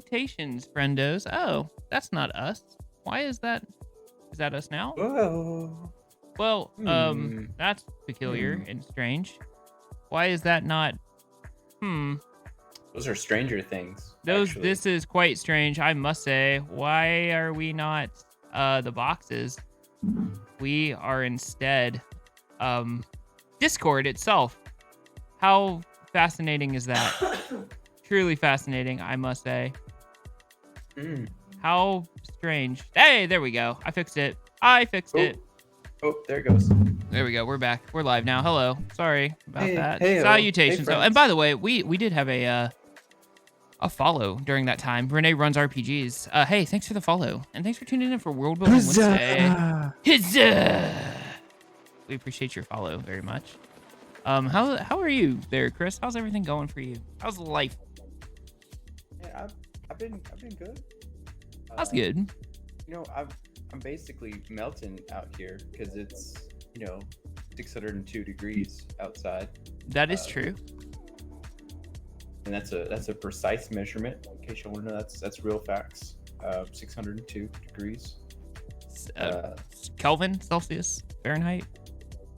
Salutations, friendos. Oh, that's not us. Why is that? Is that us now? Whoa. Well, that's peculiar and strange. Why is that not? Those are Stranger Things. This is quite strange, I must say. Why are we not the boxes? We are instead Discord itself. How fascinating is that? Truly fascinating, I must say. How strange. Hey, there we go. I fixed it. It. Oh, there it goes. There we go. We're back. We're live now. Hello. Sorry about that. Hey, Salutations. hey, And by the way, we did have a follow during that time. Renee runs RPGs. Hey, thanks for the follow. And thanks for tuning in for World Building Wednesday. Huzzah! We appreciate your follow very much. How are you there, Chris? How's everything going for you? How's life? Yeah, I've been good. That's good. I'm basically melting out here because it's 602 degrees outside. That is true. And that's a precise measurement. In case you want to know, that's real facts. 602 degrees. Kelvin, Celsius, Fahrenheit.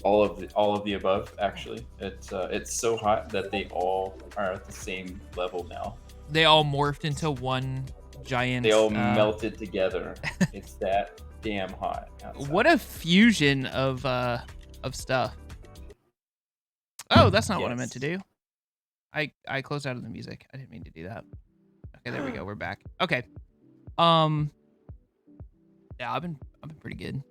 All of the above. Actually, it's so hot that they all are at the same level now. They all morphed into one giant. They all melted together. It's that damn hot outside. What a fusion of stuff. Oh, that's not what I meant to do. I closed out of the music. I didn't mean to do that. Okay, there we go. We're back. Okay. Yeah, I've been pretty good.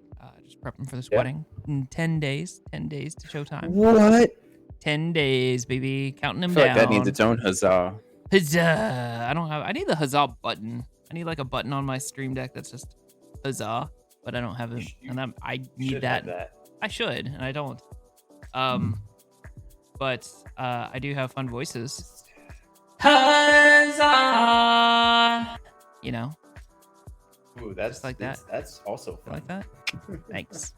Just prepping for this wedding. In 10 days. 10 days to showtime. What? 10 days, baby. Counting them I feel down. like that needs its own huzzah. Huzzah! I need the huzzah button. I need like a button on my stream deck that's just huzzah, but I don't have it. And I need that. I should, and I don't. But I do have fun voices. Huzzah! Ooh, that's like that. That's also fun. Like that? Thanks.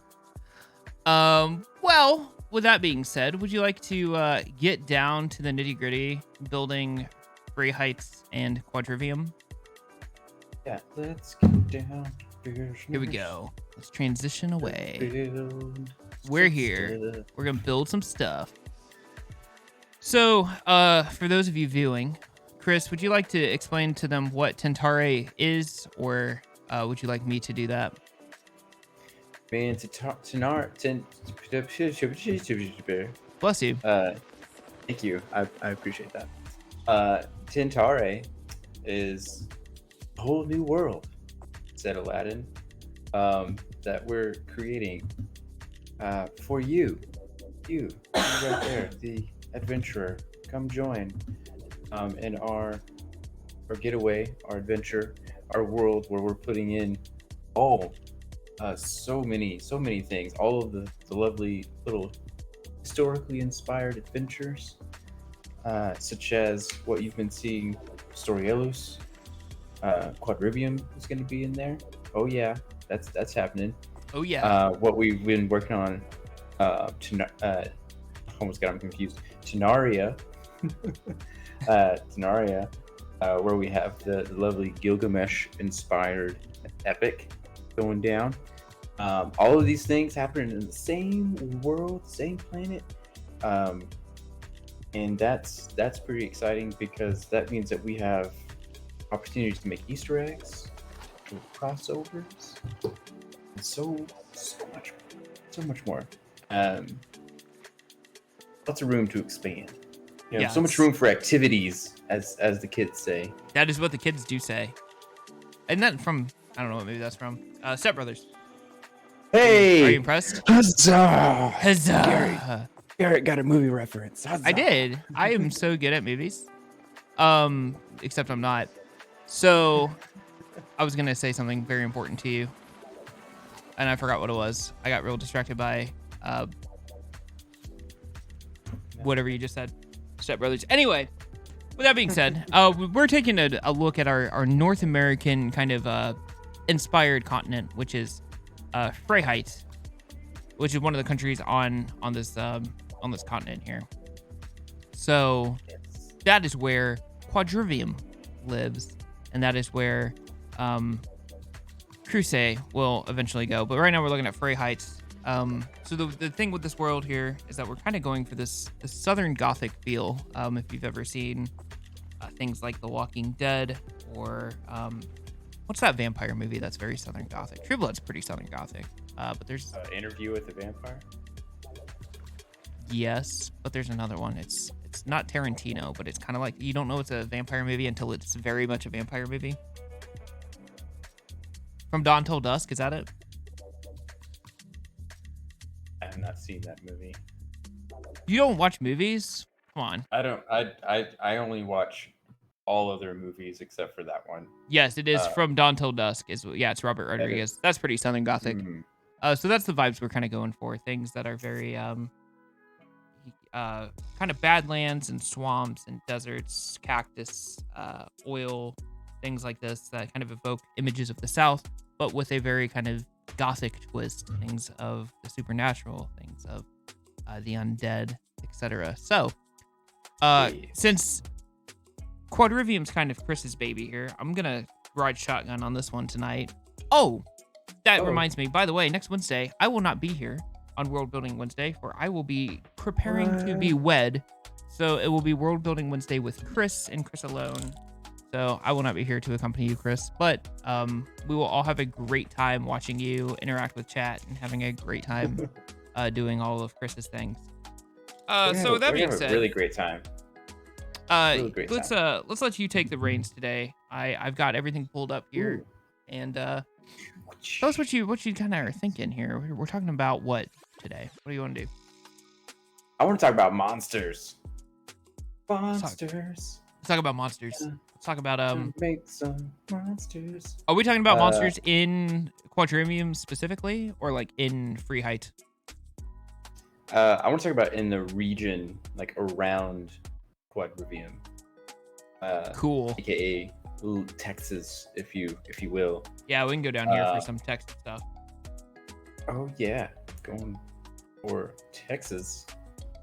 Well, with that being said, would you like to get down to the nitty gritty building Freheit and Quadrivium? Yeah, let's get down. Here we go. Let's transition away. We're here. We're gonna build some stuff. So, for those of you viewing, Chris, would you like to explain to them what Tentare is, or would you like me to do that? Man, Bless you. Thank you. I appreciate that. Tentare is a whole new world, said Aladdin, that we're creating for you. You right there, the adventurer. Come join in our getaway, our adventure, our world where we're putting in so many things, all of the lovely little historically inspired adventures, such as what you've been seeing. Storielus, Quadrivium is going to be in there. Oh yeah, that's happening. Oh yeah. What we've been working on, almost got him confused. Tenaria, where we have the lovely Gilgamesh-inspired epic going down. All of these things happening in the same world, same planet, and that's pretty exciting because that means that we have opportunities to make Easter eggs, crossovers, and so much more. Lots of room to expand. So much room for activities, as the kids say. That is what the kids do say. And that from, I don't know what maybe that's from. Step Brothers. Hey! Are you impressed? Huzzah! Huzzah! Garrett got a movie reference. Huzzah. I did. I am so good at movies. Except I'm not. So, I was going to say something very important to you. And I forgot what it was. I got real distracted by whatever you just said. Step Brothers. Anyway, with that being said, we're taking a look at our North American kind of inspired continent, which is Freheit, which is one of the countries on this continent here. So that is where Quadrivium lives. and that is where Crusade will eventually go. But right now we're looking at Freheit. So the thing with this world here is that we're kind of going for this Southern Gothic feel. If you've ever seen things like The Walking Dead or what's that vampire movie that's very Southern Gothic? True Blood's pretty Southern Gothic. But there's Interview with the Vampire. Yes, but there's another one. It's not Tarantino, but it's kind of like you don't know it's a vampire movie until it's very much a vampire movie. From Dawn Till Dusk, is that it? I have not seen that movie. You don't watch movies? Come on. I don't. I only watch all other movies except for that one. Yes, it is From Dawn Till Dusk. It's Robert Rodriguez. That's pretty Southern Gothic. So that's the vibes we're kind of going for. Things that are very kind of badlands and swamps and deserts, cactus, oil, things like this that kind of evoke images of the South, but with a very kind of Gothic twist. Things of the supernatural, things of the undead, etc. So, since Quadrivium's kind of Chris's baby here, I'm gonna ride shotgun on this one tonight. Oh, that reminds me. By the way, next Wednesday I will not be here on World Building Wednesday, for I will be preparing to be wed. So it will be World Building Wednesday with Chris and Chris alone. So I will not be here to accompany you, Chris, but we will all have a great time watching you interact with chat and having a great time doing all of Chris's things. So with that being said, really great time. Let's let you take the reins today. I've got everything pulled up here. Ooh. And tell us what you kind of are thinking here. We're talking about what today? What do you want to do? I want to talk about monsters. Monsters. Let's talk about monsters. Let's talk about make some monsters. Are we talking about monsters in Quadrivium specifically, or like in Freheit? I want to talk about in the region, like around Quadrivium. Cool. AKA Texas, if you will. Yeah, we can go down here for some Texas stuff. Oh yeah, going for Texas,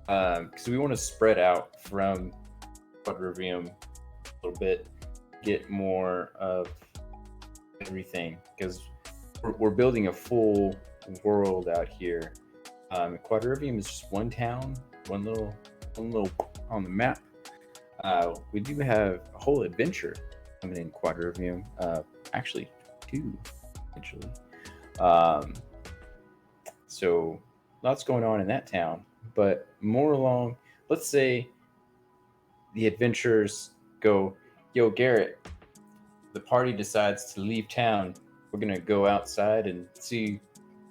because we want to spread out from Quadrivium a little bit, get more of everything, because we're building a full world out here. Quadrivium is just one town, one little on the map. We do have a whole adventure coming in Quadrivium, actually 2 eventually. So lots going on in that town, but more along, let's say the adventurers go, yo, Garrett, the party decides to leave town. We're going to go outside and see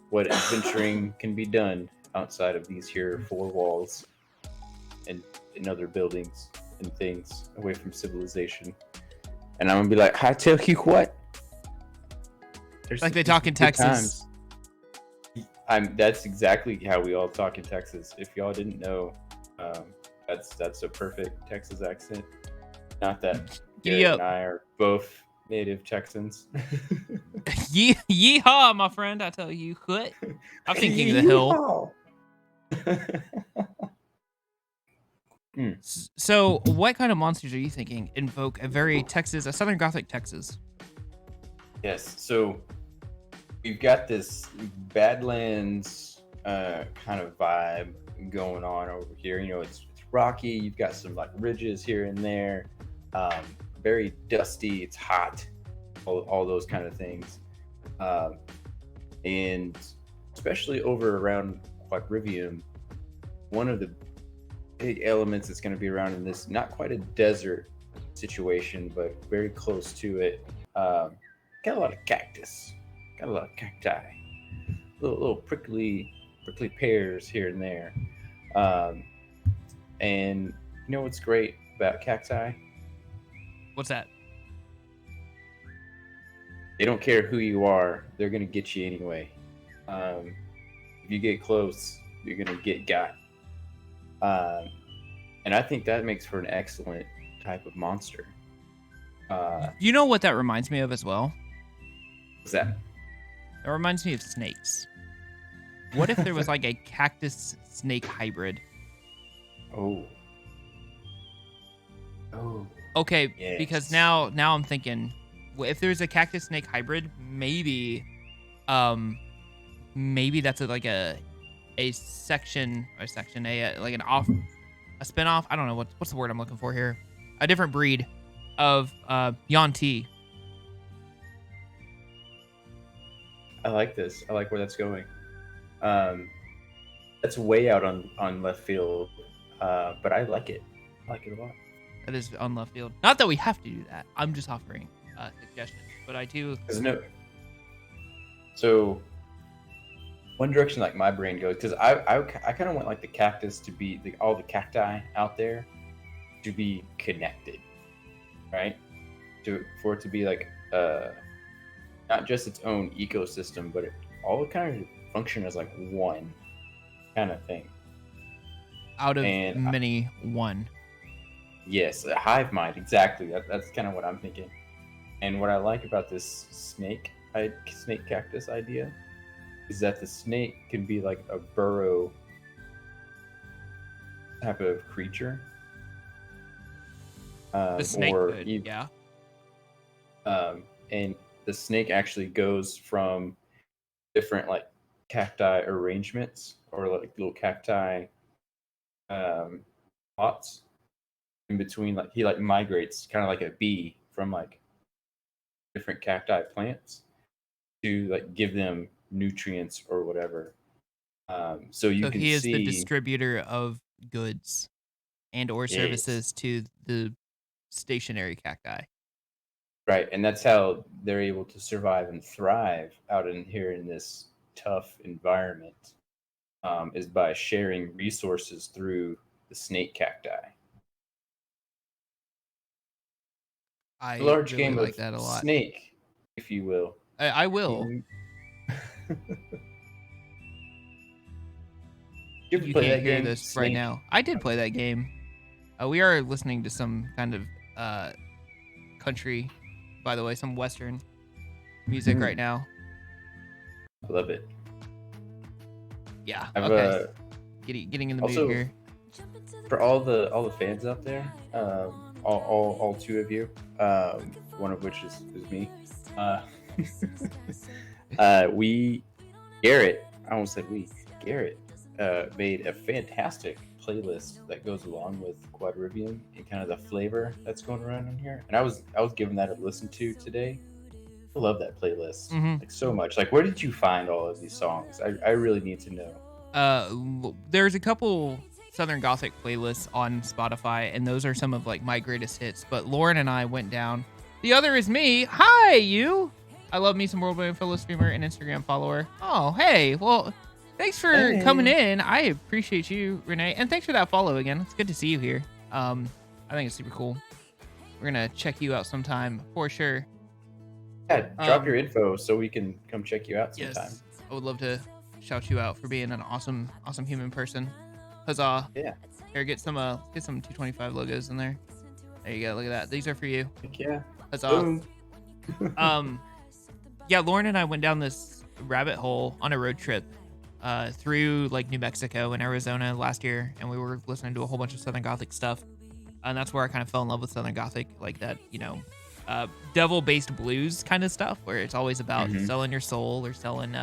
what adventuring can be done outside of these here 4 walls and in other buildings and things away from civilization. And I'm going to be like, I tell you what. Like they talk in Texas. That's exactly how we all talk in Texas. If y'all didn't know, that's a perfect Texas accent. Not that Garrett and I are both native Texans. Yeehaw, my friend! I tell you what. I'm thinking the hill. So, what kind of monsters are you thinking invoke a Southern Gothic Texas? Yes. So we've got this Badlands kind of vibe going on over here. You know, it's rocky. You've got some like ridges here and there. Very dusty. It's hot. All those kind of things. And especially over around Quadrivium, one of the big elements that's going to be around in this, not quite a desert situation, but very close to it. Got a lot of cactus. Got a lot of cacti. Little prickly pears here and there. And you know what's great about cacti? What's that? They don't care who you are. They're going to get you anyway. If you get close, you're going to get got. And I think that makes for an excellent type of monster. You know what that reminds me of as well? What's that? It reminds me of snakes. What if there was like a cactus snake hybrid? Oh. Okay, yes. because now I'm thinking if there's a cactus snake hybrid, maybe maybe that's like a section or section a like a spinoff. I don't know what's the word I'm looking for here. A different breed of Yuan-ti. I like this. I like where that's going. That's way out on left field, but I like it. I like it a lot. That is on left field. Not that we have to do that. I'm just offering suggestions, but I do. So one direction like my brain goes, because I kind of want like the cactus to be all the cacti out there to be connected, right? For it to be like not just its own ecosystem, but all kind of function as like one kind of thing. Out of many, one. Yes, a hive mind, exactly. That's kind of what I'm thinking. And what I like about this snake cactus idea is that the snake can be like a burrow type of creature. The snake could, yeah. And the snake actually goes from different like cacti arrangements or like little cacti pots in between. Like he like migrates kind of like a bee from like different cacti plants to like give them nutrients or whatever. So he is the distributor of goods and or services to the stationary cacti. Right, and that's how they're able to survive and thrive out in here in this tough environment, is by sharing resources through the snake cacti. I large really game like of that a lot. Snake, if you will. I will. You can't hear this right now. I did play that game. We are listening to some kind of country, by the way, some Western music right now. Love it. Yeah. Okay. Getting in the mood here. For all the fans out there, all two of you, one of which is me. Garrett made a fantastic playlist that goes along with Quadrivium and kind of the flavor that's going around in here. And I was giving that a listen to today. I love that playlist like so much. Like, where did you find all of these songs? I really need to know. There's a couple Southern Gothic playlists on Spotify, and those are some of like my greatest hits. But Lauren and I went down. The other is me. Hi, you. I love me some WorldBuilding fellow streamer and Instagram follower. Oh, hey. Well, thanks for coming in. I appreciate you, Renee, and thanks for that follow again. It's good to see you here. I think it's super cool. We're gonna check you out sometime for sure. Yeah, drop your info so we can come check you out sometime. Yes, I would love to shout you out for being an awesome human person. Huzzah! Yeah. Here, get some 225 logos in there. There you go. Look at that. These are for you. Heck yeah. Huzzah! Yeah, Lauren and I went down this rabbit hole on a road trip through like New Mexico and Arizona last year, and we were listening to a whole bunch of Southern Gothic stuff, and that's where I kind of fell in love with Southern Gothic, like that, devil-based blues kind of stuff, where it's always about selling your soul or selling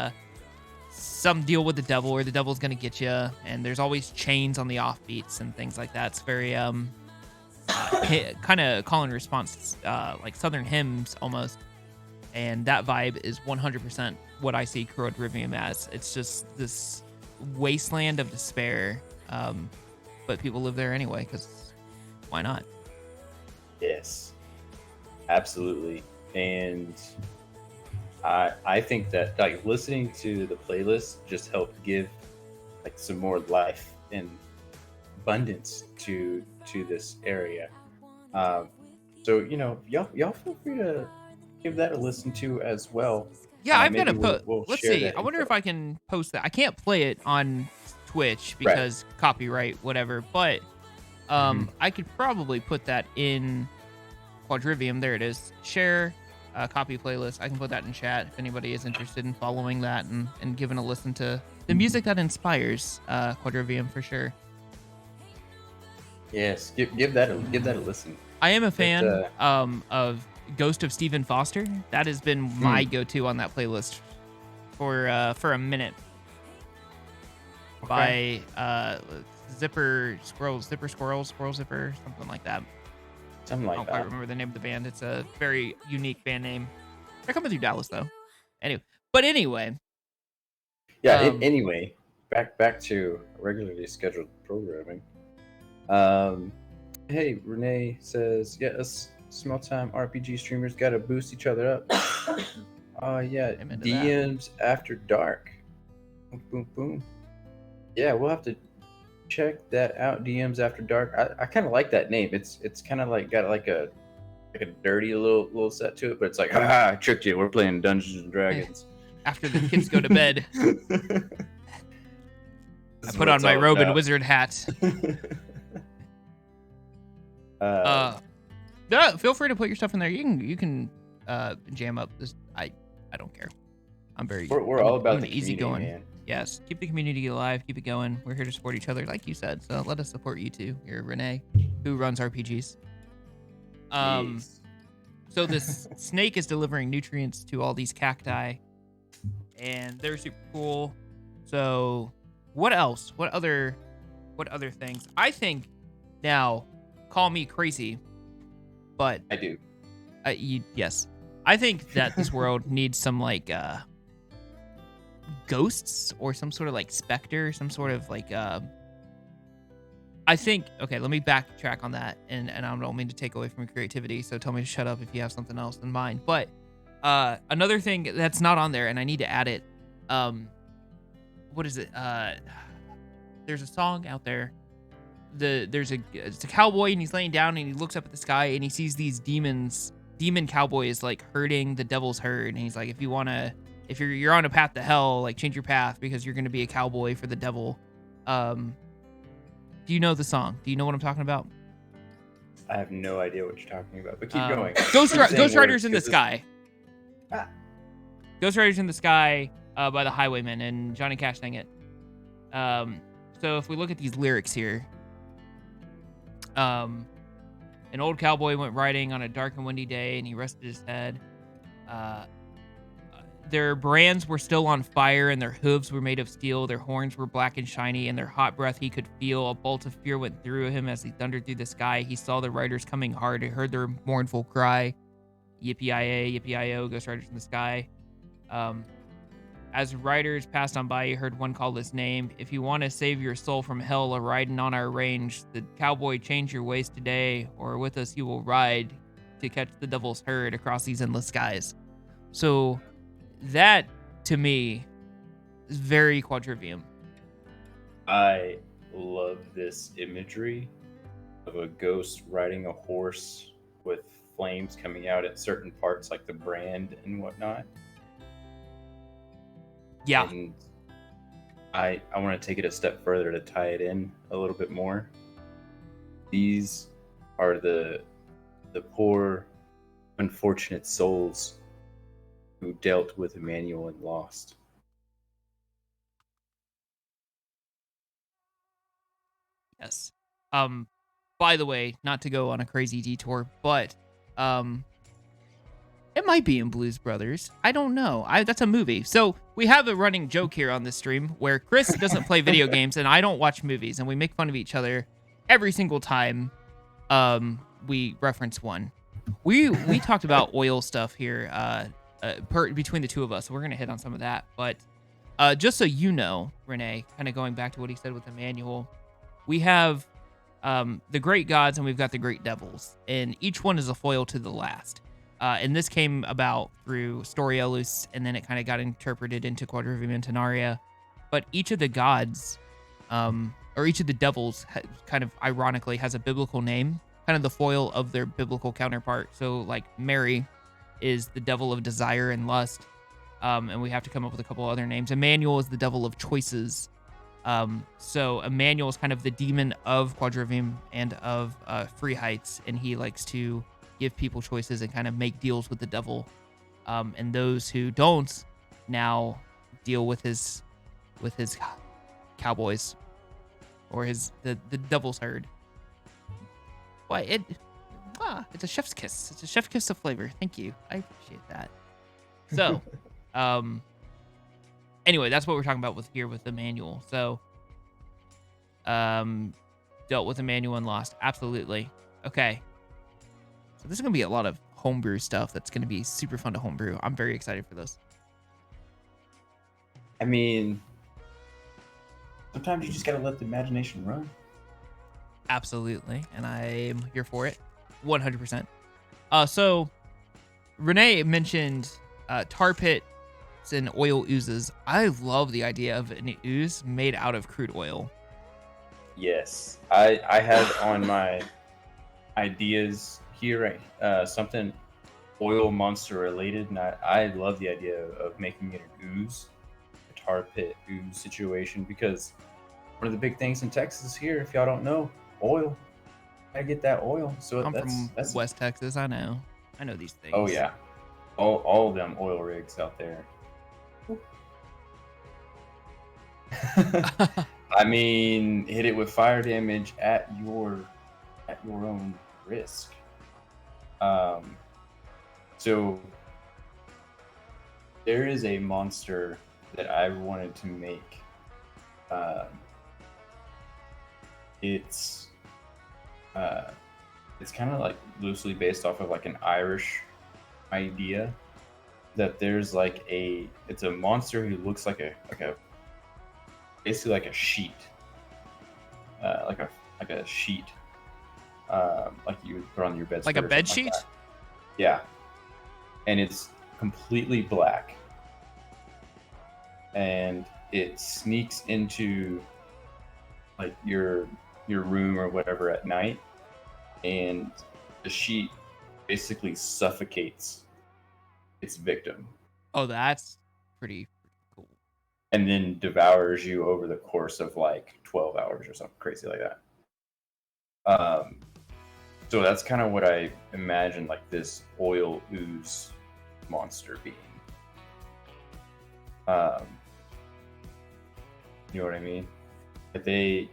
some deal with the devil, or the devil's gonna get you, and there's always chains on the offbeats and things like that. It's very kind of call and response, like Southern hymns almost. And that vibe is 100% what I see Quadrivium as. It's just this wasteland of despair, but people live there anyway, because why not? Yes, absolutely. And I think that like listening to the playlist just helped give like some more life and abundance to this area. So y'all feel free to give that a listen to as well. Yeah, I'm gonna put. Let's see. I wonder if I can post that. I can't play it on Twitch because copyright, whatever. But I could probably put that in Quadrivium. There it is. Share copy playlist. I can put that in chat if anybody is interested in following that and giving a listen to the music that inspires Quadrivium for sure. Yes, give that a listen. I am a fan of Ghost of Stephen Foster. That has been my go-to on that playlist for a minute. Okay. By Zipper Squirrel Zipper, something like that. Something I like don't that. quite remember the name of the band. It's a very unique band name. They're coming through Dallas though. Anyway. Yeah. Anyway, back to regularly scheduled programming. Hey, Renee says, yeah, us small time RPG streamers gotta boost each other up. Yeah, I'm into DMs after dark. Boom, boom, boom. Yeah, we'll have to check that out. DMs after dark. I kind of like that name. It's kind of like got like a dirty little set to it, but it's like, I tricked you. We're playing Dungeons and Dragons. After the kids go to bed, I put on my robe and wizard hat. No, feel free to put your stuff in there. You can jam up this. I don't care. We're all about the easy going. Man. Yes, keep the community alive. Keep it going. We're here to support each other, like you said. So let us support you too. You're Renee, who runs RPGs. Jeez. So this snake is delivering nutrients to all these cacti, and they're super cool. So what else? What other things? I think now, call me crazy, but I do. Yes, I think that this world needs some like ghosts or some sort of like specter, some sort of like I think, okay, let me backtrack on that, and I don't mean to take away from your creativity, so tell me to shut up if you have something else in mind. But another thing that's not on there, and I need to add it, what is it? There's a song out there. It's a cowboy, and he's laying down, and he looks up at the sky, and he sees these demon cowboys like herding the devil's herd, and he's like, if you're on a path to hell, like change your path because you're gonna be a cowboy for the devil. Do you know the song? Do you know what I'm talking about? I have no idea what you're talking about, but keep going. Ghost Riders in the Sky. Ghost Riders in the Sky by the Highwaymen, and Johnny Cash sang it. So if we look at these lyrics here, an old cowboy went riding on a dark and windy day, and he rested his head. Their brands were still on fire, and their hooves were made of steel. Their horns were black and shiny, and their hot breath he could feel. A bolt of fear went through him as he thundered through the sky. He saw the riders coming hard. He heard their mournful cry. Yippee-yi-yay, yippee-yi-yo, Ghost Riders in the Sky. As riders passed on by, he heard one call his name. If you want to save your soul from hell, a-riding on our range, the cowboy, change your ways today, or with us you will ride to catch the devil's herd across these endless skies. So that, to me, is very Quadrivium. I love this imagery of a ghost riding a horse with flames coming out at certain parts, like the brand and whatnot. Yeah. And I want to take it a step further to tie it in a little bit more. These are the poor, unfortunate souls who dealt with Emmanuel and lost. Yes. By the way, not to go on a crazy detour, but it might be in Blues Brothers. I don't know. That's a movie. So we have a running joke here on this stream where Chris doesn't play video games and I don't watch movies, and we make fun of each other every single time we reference one. We talked about oil stuff here between the two of us, so we're gonna hit on some of that. But just so you know, Renee, kind of going back to what he said with Emmanuel, we have the great gods and we've got the great devils, and each one is a foil to the last. And this came about through Storielus, and then it kind of got interpreted into Quadrivium and Tenaria. But each of the gods, or each of the devils, kind of ironically has a biblical name, kind of the foil of their biblical counterpart. So, like, Mary is the devil of desire and lust, and we have to come up with a couple other names. Emmanuel is the devil of choices. So Emmanuel is kind of the demon of Quadrivium and of Freheit, and he likes to give people choices and kind of make deals with the devil. And those who don't now deal with his cowboys or the devil's herd. Why It's a chef's kiss. It's a chef's kiss of flavor. Thank you. I appreciate that. So, anyway, that's what we're talking about with the manual. So, dealt with the manual and lost. Absolutely. Okay. So this is going to be a lot of homebrew stuff that's going to be super fun to homebrew. I'm very excited for this. I mean, sometimes you just got to let the imagination run. Absolutely. And I'm here for it. 100%. So Renee mentioned tar pits and oil oozes. I love the idea of an ooze made out of crude oil. Yes. I had on my ideas here something oil monster related, and I love the idea of making it an ooze, a tar pit ooze situation, because one of the big things in Texas here, if y'all don't know, oil. I get that oil. So I'm from West Texas. I know these things. Oh yeah, all of them oil rigs out there. I mean, hit it with fire damage at your own risk. So there is a monster that I wanted to make. It's kind of like loosely based off of like an Irish idea, that there's like it's a monster who looks like a basically like a sheet, like a sheet, like you would put on your bed. Like a bed sheet? Like yeah, and it's completely black, and it sneaks into like your room or whatever at night, and the sheet basically suffocates its victim. Oh, that's pretty cool. And then devours you over the course of like 12 hours or something crazy like that. So that's kind of what I imagine like this oil ooze monster being. You know what I mean? But they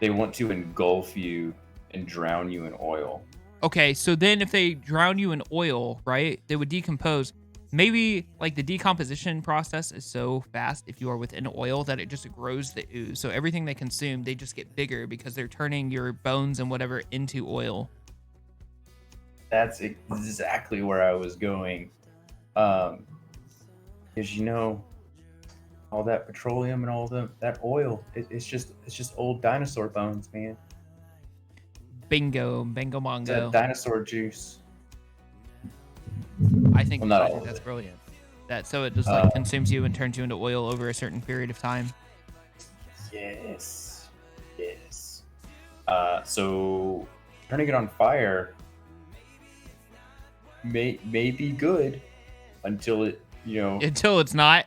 want to engulf you and drown you in oil. Okay, so then if they drown you in oil, right, they would decompose. Maybe like the decomposition process is so fast if you are within oil that it just grows the ooze. So everything they consume, they just get bigger because they're turning your bones and whatever into oil. That's exactly where I was going. Because you know, all that petroleum and all that oil, it's just old dinosaur bones, man. Bingo mongo. That dinosaur juice. I think that's brilliant. So it just like consumes you and turns you into oil over a certain period of time. Yes. So turning it on fire may be good until it, until it's not.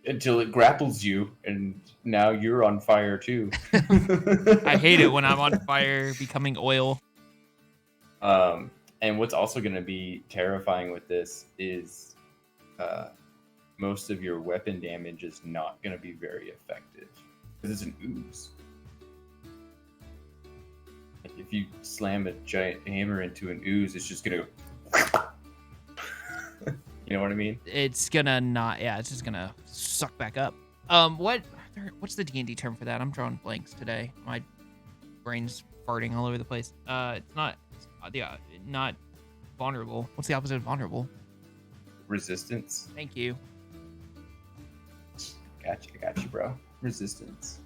Until it grapples you, and now you're on fire too. I hate it when I'm on fire, becoming oil. And what's also going to be terrifying with this is most of your weapon damage is not going to be very effective because it's an ooze. Like if you slam a giant hammer into an ooze, it's just going to go. You know what I mean? It's gonna not. Yeah, it's just gonna suck back up. What's the D&D term for that? I'm drawing blanks today. My brain's farting all over the place. It's not vulnerable. What's the opposite of vulnerable? Resistance. Thank you. Got you, bro. Resistance.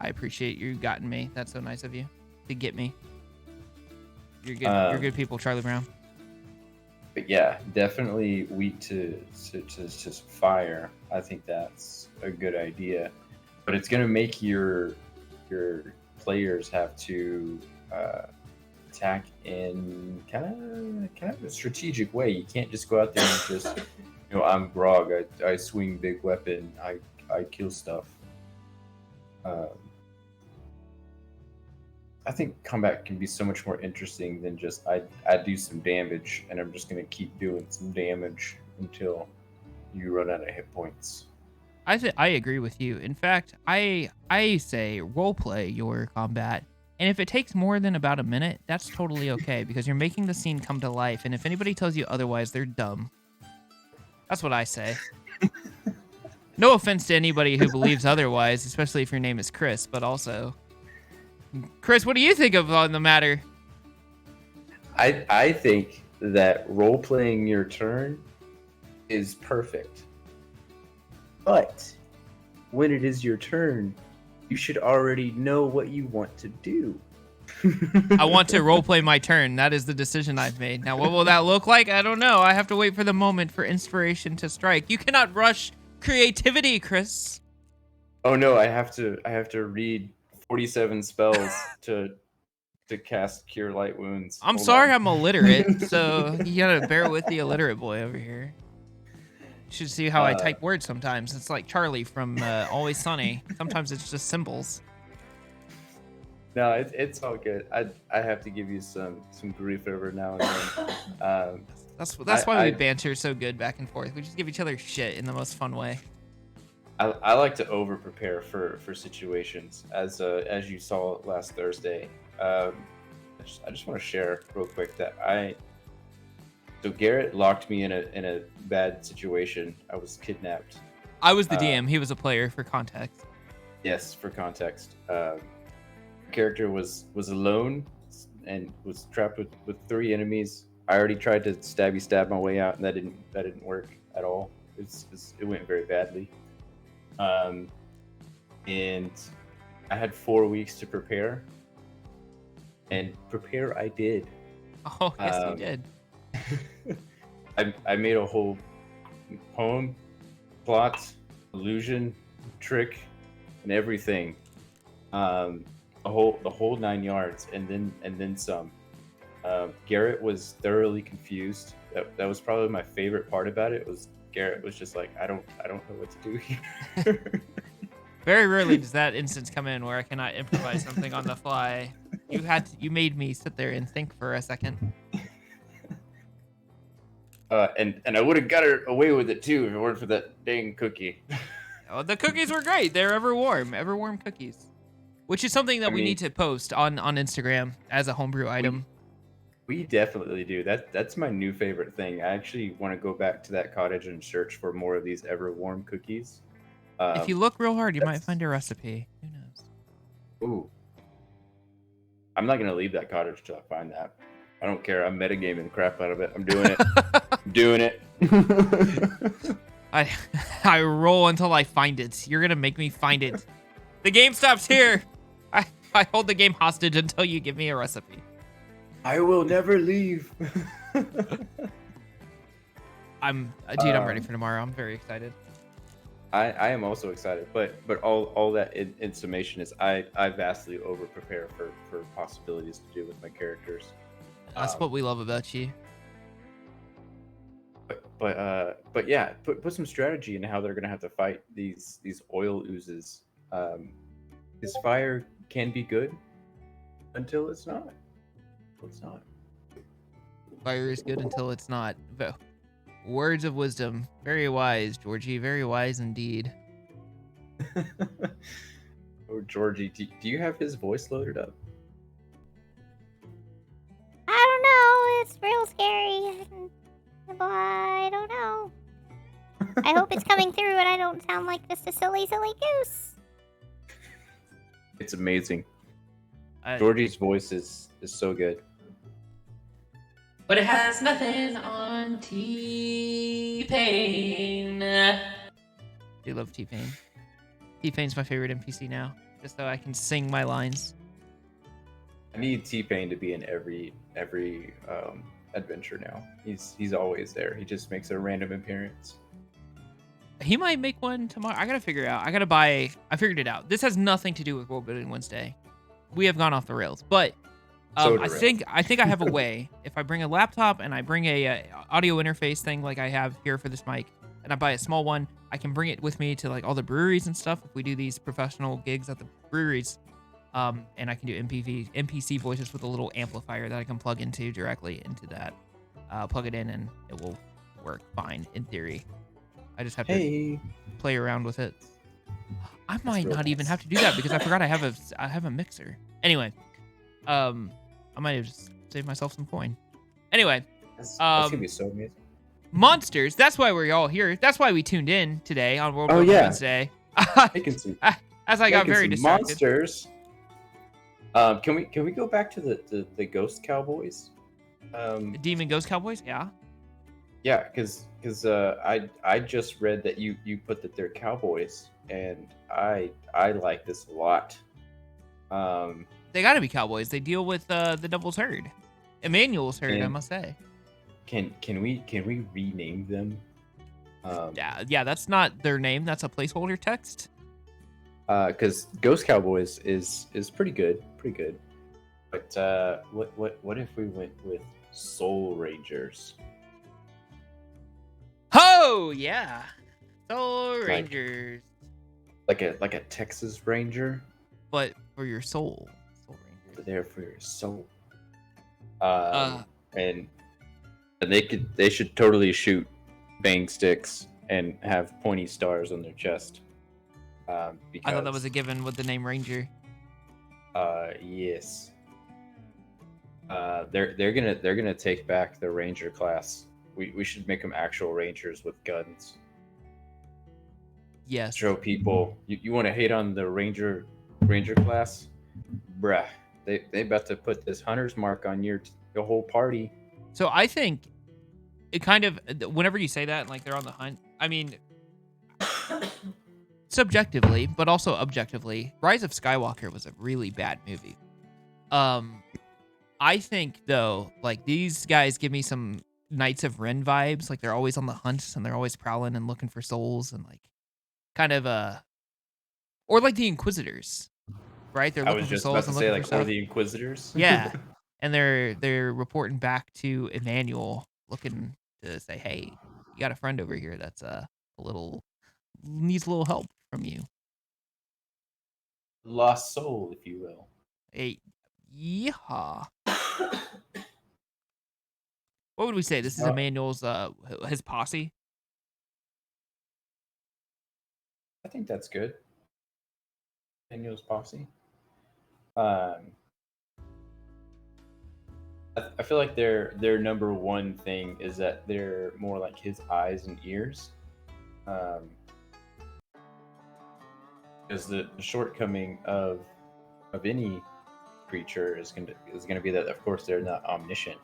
I appreciate you gotten me. That's so nice of you to get me. You're good. You're good people, Charlie Brown. But yeah, definitely weak to fire. I think that's a good idea. But it's gonna make your players have to attack in kind of a strategic way. You can't just go out there and just I'm Grog. I swing big weapon. I kill stuff. I think combat can be so much more interesting than just I do some damage and I'm just gonna keep doing some damage until you run out of hit points. I agree with you. In fact, I say roleplay your combat And if it takes more than about a minute, that's totally okay because you're making the scene come to life. And if anybody tells you otherwise, they're dumb. That's what I say. No offense to anybody who believes otherwise, especially if your name is Chris, but also... Chris, what do you think of on the matter? I think that role-playing your turn is perfect. But when it is your turn, you should already know what you want to do. I want to roleplay my turn. That is the decision I've made. Now, what will that look like? I don't know. I have to wait for the moment for inspiration to strike. You cannot rush creativity, Chris. Oh no, I have to read 47 spells to cast Cure Light Wounds. I'm Hold sorry on. I'm illiterate, so you gotta bear with the illiterate boy over here. You should see how I type words sometimes. It's like Charlie from Always Sunny. Sometimes it's just symbols. No, it's all good. I have to give you some grief over now and then. That's why we banter so good back and forth. We just give each other shit in the most fun way. I like to over prepare for situations, as you saw last Thursday. I just want to share real quick that so Garrett locked me in a bad situation. I was kidnapped. I was the DM. He was a player, for context. Yes, for context. Character was alone and was trapped with 3 enemies. I already tried to stab my way out, and that didn't work at all. It went very badly. And I had 4 weeks to prepare, and prepare I did. Oh, yes, you did. I made a whole poem, plot, illusion, trick, and everything. The whole 9 yards, and then some. Garrett was thoroughly confused. That was probably my favorite part about it. Was Garrett was just like, I don't know what to do here. Very rarely does that instance come in where I cannot improvise something on the fly. You made me sit there and think for a second. And I would have got her away with it too if it weren't for that dang cookie. Oh, the cookies were great. They're ever warm cookies, which is something that we need to post on Instagram as a homebrew item. We definitely do. That's my new favorite thing. I actually want to go back to that cottage and search for more of these ever warm cookies. If you look real hard, you might find a recipe. Who knows? Ooh. I'm not gonna leave that cottage till I find that. I don't care. I'm metagaming the crap out of it. I'm doing it. I'm doing it. I roll until I find it. You're gonna make me find it. The game stops here. I hold the game hostage until you give me a recipe. I will never leave. I'm ready for tomorrow. I'm very excited. I am also excited, but all that in summation is I vastly over prepare for possibilities to do with my characters. That's what we love about you. But yeah, put some strategy into how they're gonna have to fight these oil oozes. This fire can be good until it's not. It's not. Fire is good until it's not. Words of wisdom. Very wise, Georgie. Very wise indeed. Oh, Georgie, do you have his voice loaded up? I don't know. It's real scary. I don't know. I hope it's coming through and I don't sound like just a silly goose. It's amazing. Georgie's voice is so good. But it has nothing on T-Pain. I do love T-Pain. T-Pain's my favorite NPC now, just so I can sing my lines. I need T-Pain to be in every adventure now. He's always there. He just makes a random appearance. He might make one tomorrow. I gotta figure out. I figured it out. This has nothing to do with WorldBuilding Wednesday. We have gone off the rails, but I think I have a way. If I bring a laptop and I bring a audio interface thing like I have here for this mic, and I buy a small one, I can bring it with me to like all the breweries and stuff. If we do these professional gigs at the breweries, and I can do NPC voices with a little amplifier that I can plug into directly into that. Plug it in and it will work fine in theory. I just have to play around with it. I might not even have to do that because I forgot I have a mixer. Anyway, I might have just saved myself some coin. Anyway, That's gonna be so amazing. monsters. That's why we're all here. That's why we tuned in today on World Oh, Building yeah. Wednesday. Making some, As I got making very some distracted. monsters. Can we go back to the ghost cowboys? The Demon Ghost Cowboys, yeah. Yeah, because I just read that you put that they're cowboys, and I like this a lot. They got to be cowboys. They deal with the Devil's Herd, Emmanuel's herd, I And- must say. Can we rename them? Yeah, that's not their name. That's a placeholder text. Because Ghost Cowboys is pretty good, But what if we went with Soul Rangers? Oh yeah, Soul Rangers, Like a Texas Ranger, but for your soul. Soul Rangers. there for your soul. And they should totally shoot bang sticks and have pointy stars on their chest. Because I thought that was a given with the name Ranger. yes. They're gonna take back the Ranger class. We should make them actual Rangers with guns. Yes. Show people you want to hate on the Ranger class, bruh. They about to put this hunter's mark on your whole party. So I think it kind of, whenever you say that, like they're on the hunt, I mean, subjectively, but also objectively, Rise of Skywalker was a really bad movie. I think though, like these guys give me some Knights of Ren vibes. Like they're always on the hunt and they're always prowling and looking for souls and like kind of or like the Inquisitors, right? They're I looking was for just souls about to and say looking like for or stuff. the Inquisitors. Yeah, and they're reporting back to Emmanuel, looking to say, "Hey, you got a friend over here that's a little needs a little help from you." Lost soul, if you will. Hey, yeehaw! What would we say? This is Emmanuel's his posse. I think that's good. Daniel's posse. I feel like their number one thing is that they're more like his eyes and ears. Because the shortcoming of any creature is gonna be that, of course, they're not omniscient.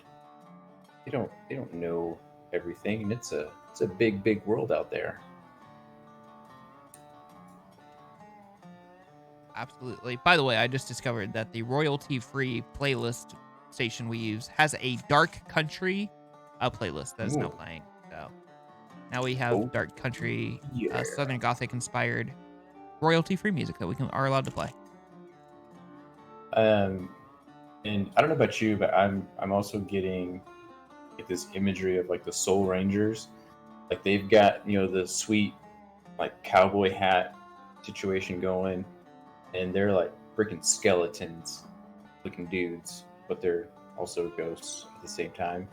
They don't know everything, and it's a big world out there. Absolutely. By the way, I just discovered that the royalty-free playlist station we use has a Dark Country playlist that is now Ooh. playing. So now we have Oh, Dark Country, yeah. Southern Gothic inspired royalty-free music that we are allowed to play. And I don't know about you, but I'm also getting like this imagery of like the Soul Rangers. Like they've got, the sweet like cowboy hat situation going, and they're like freaking skeletons looking dudes, but they're also ghosts at the same time.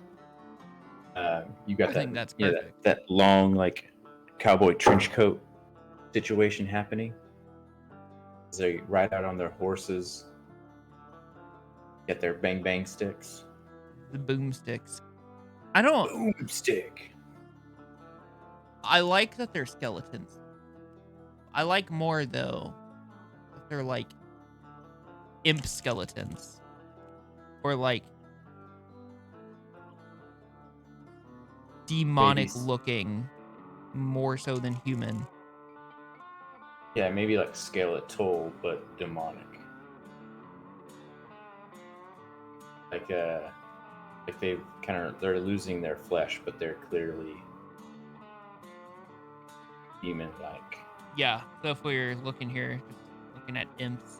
You got I think that's that perfect. that long like cowboy trench coat situation happening as they ride out on their horses, get their bang bang sticks. The boomsticks. I don't. Boomstick. I like that they're skeletons. I like more though if they're like imp skeletons or like demonic Babies. looking more so than human. Yeah, maybe like skeletal but demonic. Like they're losing their flesh, but they're clearly demon-like. Yeah, so if we're looking here, just looking at imps.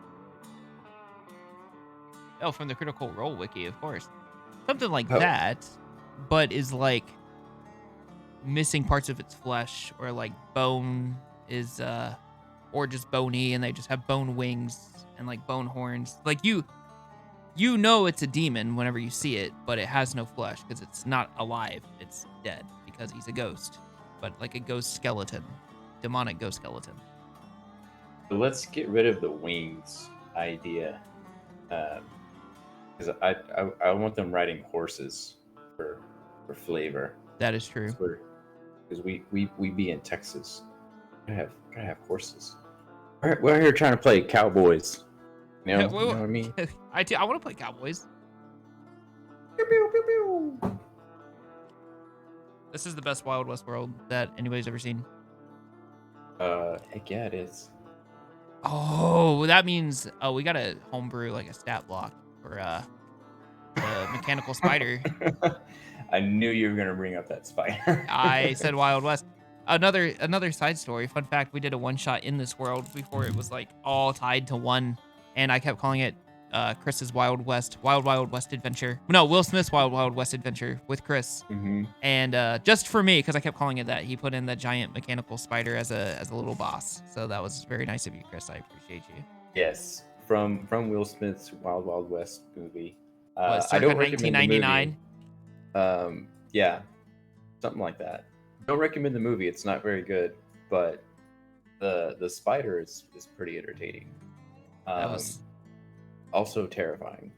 Oh, from the Critical Role wiki, of course. Something like Oh. that, but is like missing parts of its flesh, or like bone is or just bony and they just have bone wings and like bone horns. Like you know it's a demon whenever you see it, but it has no flesh because it's not alive. It's dead because he's a ghost. But like a ghost skeleton. Demonic ghost skeleton. But let's get rid of the wings idea. Because I want them riding horses for flavor. That is true. Because we be in Texas. Gotta have horses. We're here trying to play cowboys. You know what I mean? I want to play Cowboys. Pew, pew, pew, pew. This is the best Wild West world that anybody's ever seen. Heck yeah, it is. Oh, that means we gotta homebrew like a stat block for the mechanical spider. I knew you were gonna bring up that spider. I said Wild West. Another side story. Fun fact: we did a one shot in this world before it was like all tied to one, and I kept calling it Chris's Wild West Adventure. No, Will Smith's Wild West Adventure with Chris. Mm-hmm. And just for me, because I kept calling it that, he put in the giant mechanical spider as a little boss. So that was very nice of you, Chris. I appreciate you. Yes, from Will Smith's Wild West movie. Circa I don't recommend 1999. the movie. Yeah, something like that. Don't recommend the movie. It's not very good, but the spider is pretty entertaining. That was also terrifying.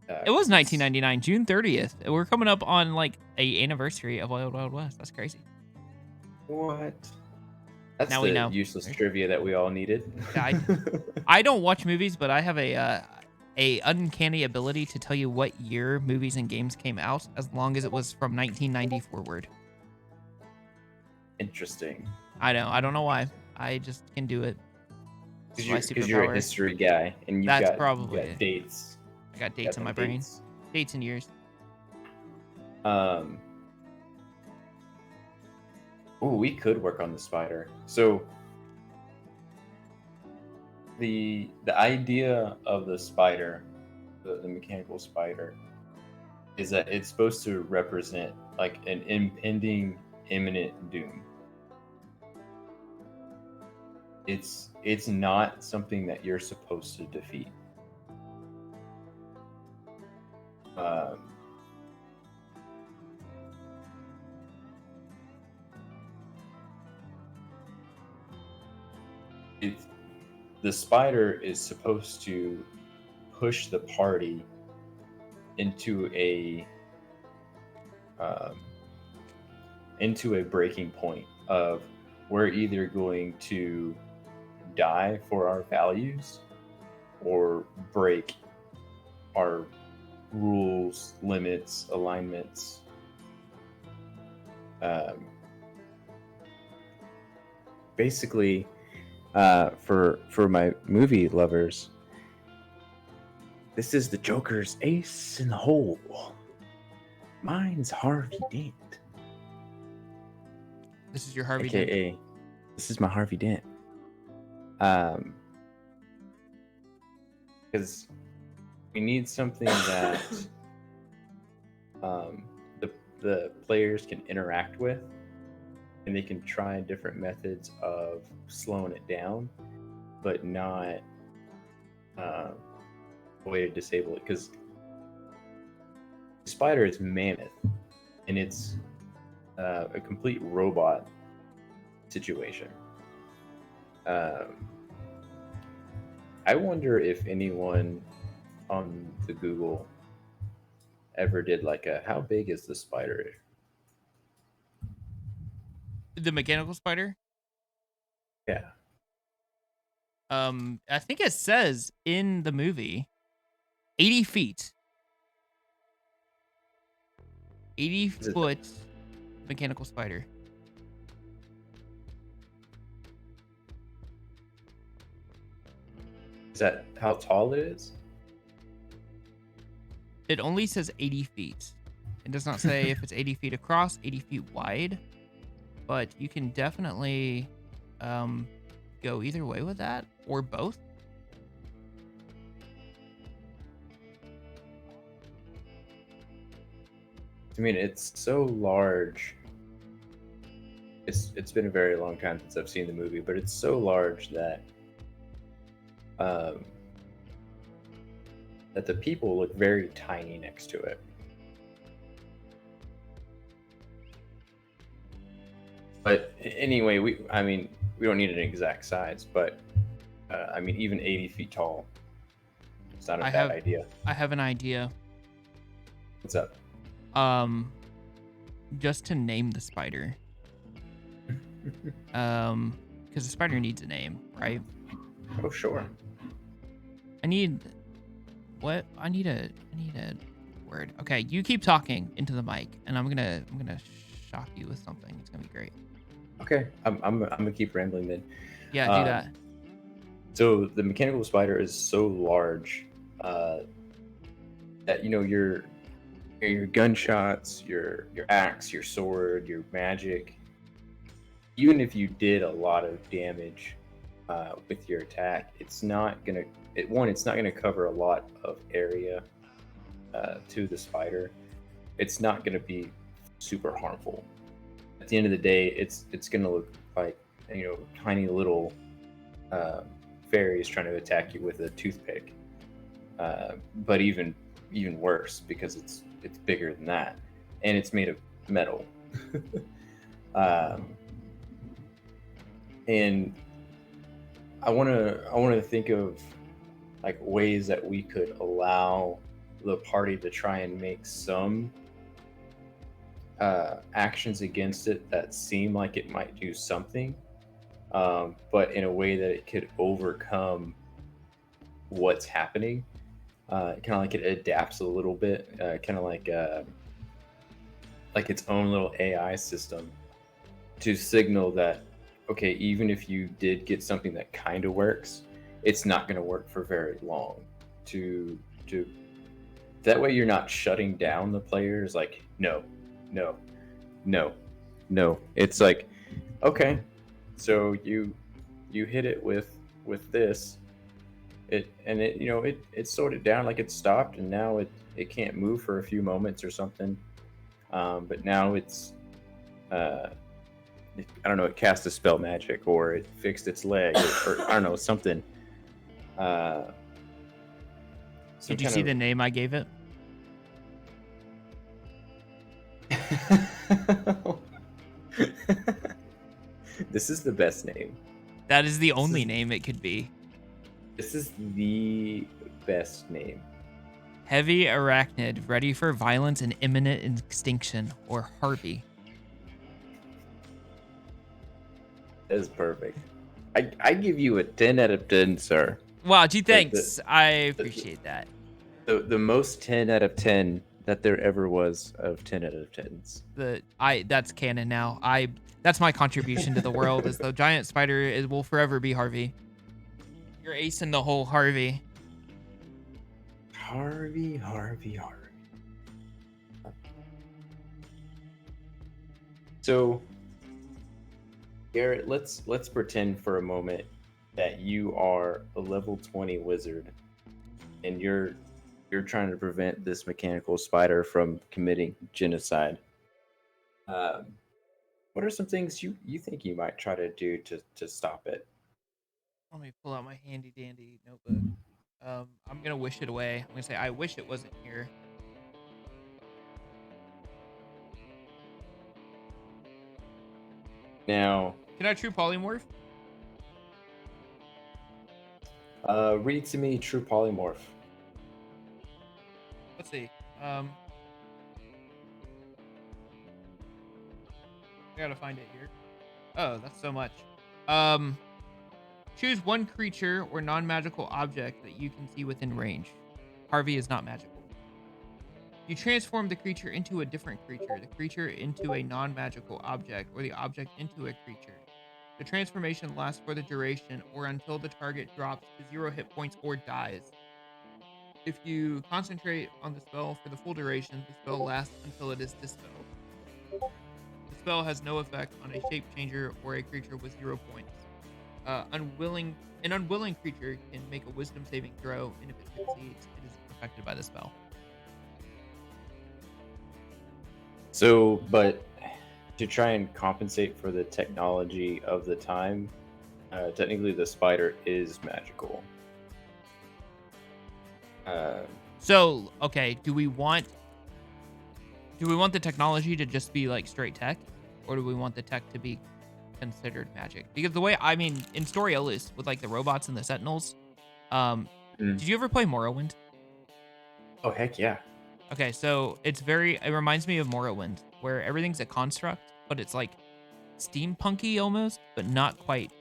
It was 1999, June 30th. We're coming up on like a anniversary of Wild Wild West. That's crazy. What? That's now the we know. useless trivia that we all needed. I don't watch movies, but I have a uncanny ability to tell you what year movies and games came out, as long as it was from 1990 forward. Interesting. I don't know why. I just can do it. Because you're a history guy, and you've got dates. I got dates in my brain. Dates and years. Oh, we could work on the spider. So the idea of the spider, the mechanical spider, is that it's supposed to represent like an impending, imminent doom. It's not something that you're supposed to defeat. The spider is supposed to push the party into a breaking point of we're either going to die for our values or break our rules, limits, alignments. Basically, for my movie lovers, this is the Joker's ace in the hole. Mine's Harvey Dent. This is your Harvey AKA, Dent. This is my Harvey Dent. Because we need something that the players can interact with, and they can try different methods of slowing it down, but not a way to disable it. Because the spider is mammoth, and it's a complete robot situation. I wonder if anyone on the Google ever did like a how big is the spider? The mechanical spider? Yeah. I think it says in the movie 80 feet. 80-foot mechanical spider. Is that how tall it is? It only says 80 feet. It does not say if it's 80 feet across, 80 feet wide, but you can definitely go either way with that, or both. I mean, it's so large. It's been a very long time since I've seen the movie, but it's so large that that the people look very tiny next to it. But anyway, we don't need an exact size, but I mean, even 80 feet tall It's not a I bad have idea. I have an idea. What's up? Just to name the spider. Because the spider needs a name, right? Oh, sure. I need a word. Okay, you keep talking into the mic, and I'm gonna shock you with something. It's gonna be great. Okay, I'm gonna keep rambling then. Yeah, do that. So the mechanical spider is so large that your gunshots, your axe, your sword, your magic, even if you did a lot of damage with your attack, it's not gonna cover a lot of area to the spider. It's not gonna be super harmful. At the end of the day, it's gonna look like tiny little fairies trying to attack you with a toothpick, but even worse because it's bigger than that, and it's made of metal. And I want to think of like ways that we could allow the party to try and make some actions against it that seem like it might do something, but in a way that it could overcome what's happening. Kind of like it adapts a little bit, kind of like its own little AI system to signal that, okay, even if you did get something that kind of works, it's not going to work for very long. To that way, you're not shutting down the players. Like, no. It's like, okay, so you hit it with this, it slowed it down, like it stopped, and now it can't move for a few moments or something. But now it's I don't know, it cast a spell magic, or it fixed its leg, or I don't know, something. Did you see the name I gave it? This is the best name. That is the only name it could be. This is the best name. Heavy arachnid, ready for violence and imminent extinction, or Harvey. That is perfect. I give you a 10 out of 10, sir. Wow, gee, thanks. I appreciate that. The most 10 out of 10 that there ever was of 10 out of 10s. That's canon now. That's my contribution to the world. Is the giant spider will forever be Harvey. You're ace in the hole, Harvey. Harvey. So, Garrett, let's pretend for a moment that you are a level 20 wizard, and you're trying to prevent this mechanical spider from committing genocide. What are some things you think you might try to do to stop it? Let me pull out my handy dandy notebook. I'm gonna wish it away. I'm gonna say I wish it wasn't here. Now, can I true polymorph? Read to me true polymorph. Let's see. I gotta find it here. Oh, that's so much. Choose one creature or non-magical object that you can see within range. Harvey is not magical. You transform the creature into a different creature, the creature into a non-magical object, or the object into a creature. The transformation lasts for the duration or until the target drops to 0 hit points or dies. If you concentrate on the spell for the full duration, the spell lasts until it is dispelled. The spell has no effect on a shape changer or a creature with 0 points. An unwilling creature can make a wisdom saving throw, and if it succeeds, it is affected by the spell. So, but to try and compensate for the technology of the time, technically the spider is magical. So, okay, do we want the technology to just be like straight tech, or do we want the tech to be considered magic? Because the way, I mean, in story at least, with like the robots and the sentinels, Mm. Did you ever play Morrowind? Oh heck yeah. Okay, so it reminds me of Morrowind, where everything's a construct, but it's like steampunky almost, but not quite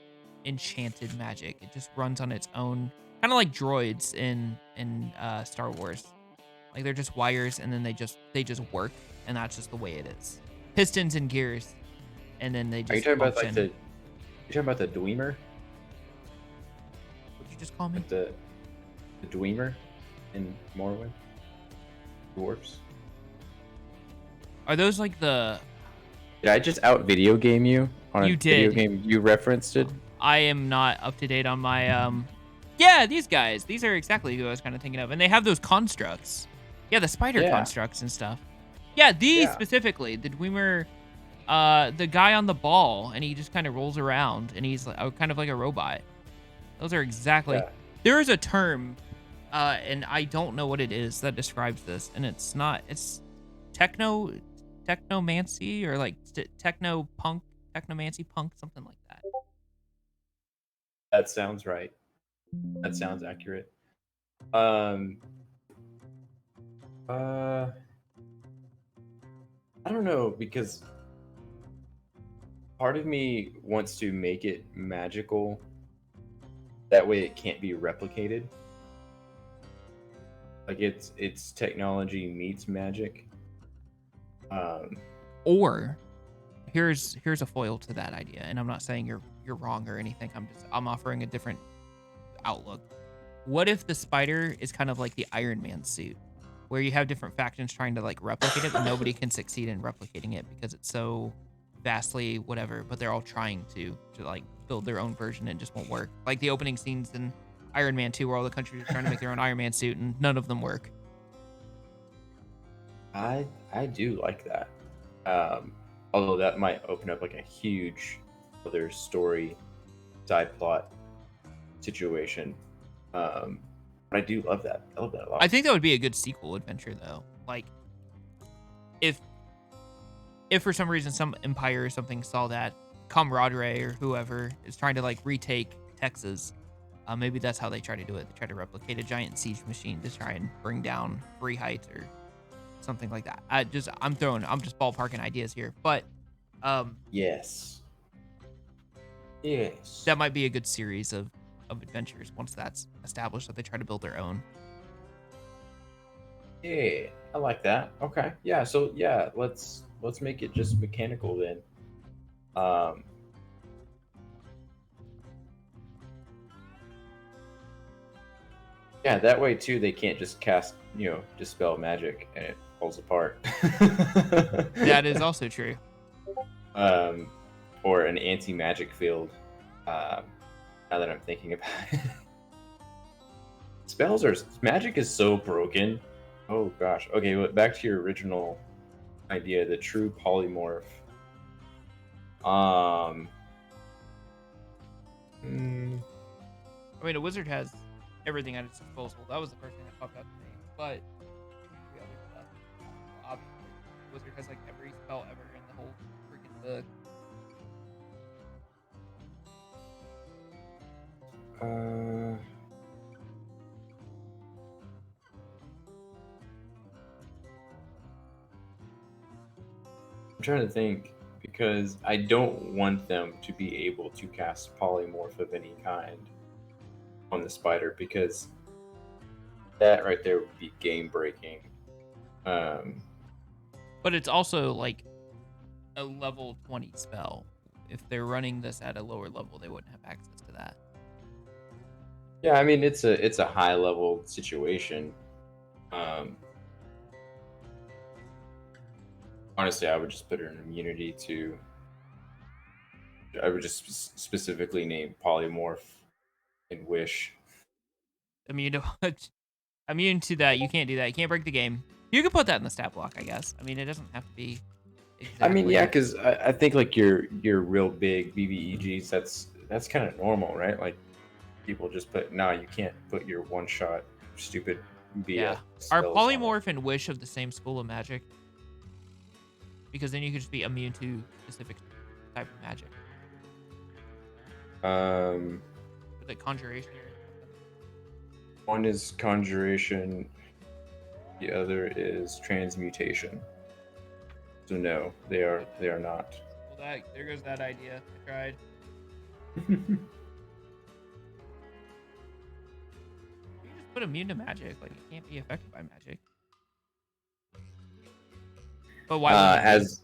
enchanted magic. It just runs on its own, kind of like droids in Star Wars. Like they're just wires, and then they just work, and that's just the way it is. Pistons and gears, and then they Are you just talking about function. like you're talking about the Dweemer? What'd you just call me? Like the Dweemer in Morrowind? Dwarfs? Are those like the? Did I just out video game you on You a video did. game you referenced it? I am not up to date on my Yeah, these guys. These are exactly who I was kind of thinking of, and they have those constructs. Yeah, the spider Yeah. constructs and stuff. Yeah, these Yeah. specifically. The Dweemer, the guy on the ball, and he just kind of rolls around, and he's like, kind of like a robot. Those are exactly. Yeah. There is a term, and I don't know what it is that describes this, and it's not. It's technomancy or like technomancy punk, something like that. That sounds right. That sounds accurate. I don't know, because part of me wants to make it magical. That way it can't be replicated. Like it's technology meets magic. Or here's a foil to that idea, and I'm not saying you're wrong or anything. I'm offering a different outlook. What if the spider is kind of like the Iron Man suit, where you have different factions trying to like replicate it, but nobody can succeed in replicating it because it's so vastly whatever, but they're all trying to like build their own version and it just won't work. Like the opening scenes in Iron Man 2 where all the countries are trying to make their own Iron Man suit and none of them work. I do like that. Although that might open up like a huge other story side plot situation. But I do love that. I love that a lot. I think that would be a good sequel adventure though. Like if for some reason some empire or something saw that camaraderie or whoever is trying to like retake Texas, maybe that's how they try to do it. They try to replicate a giant siege machine to try and bring down Freheit or something like that. I'm just ballparking ideas here, but Yes. that might be a good series of adventures once that's established that they try to build their own. Yeah, I like that. Okay. Yeah, so yeah, let's make it just mechanical then. Yeah, that way too they can't just cast, dispel magic and it falls apart. That is also true. Or an anti-magic field. Now that I'm thinking about it. Magic is so broken. Oh gosh. Okay, but back to your original idea, the true polymorph. I mean, a wizard has everything at its disposal. That was the first thing that popped out to me. But the other stuff, obviously, the wizard has like every spell ever in the whole freaking book. I'm trying to think, because I don't want them to be able to cast polymorph of any kind on the spider, because that right there would be game breaking. But it's also like a level 20 spell. If they're running this at a lower level, they wouldn't have access to that. Yeah, I mean it's a high level situation. Honestly, I would just put an immunity to. I would just specifically name polymorph and wish. Immune to that. You can't do that. You can't break the game. You can put that in the stat block, I guess. I mean, it doesn't have to be. Exactly. I mean, yeah, because I think like your real big BBEGs, that's kind of normal, right? Like people just put you can't put your one shot stupid BS. Yeah. Are polymorph and wish of the same school of magic? Because then you could just be immune to specific type of magic. Like conjuration or One is conjuration. The other is transmutation. So no, they are not. Well, there goes that idea. I tried. You just put immune to magic. Like, it can't be affected by magic. But why would you as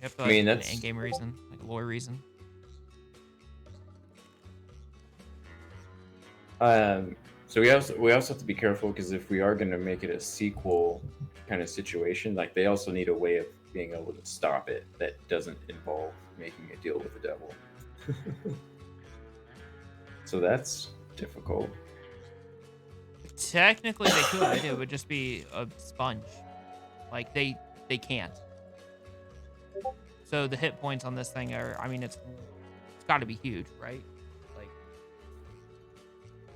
have to, I mean, an that's in-game reason, like a lore reason? so we also have to be careful, because if we are going to make it a sequel kind of situation, like they also need a way of being able to stop it that doesn't involve making a deal with the devil. So that's difficult. Technically, they could. It would just be a sponge. Like, they can't. So the hit points on this thing are, I mean, it's got to be huge, right? Like,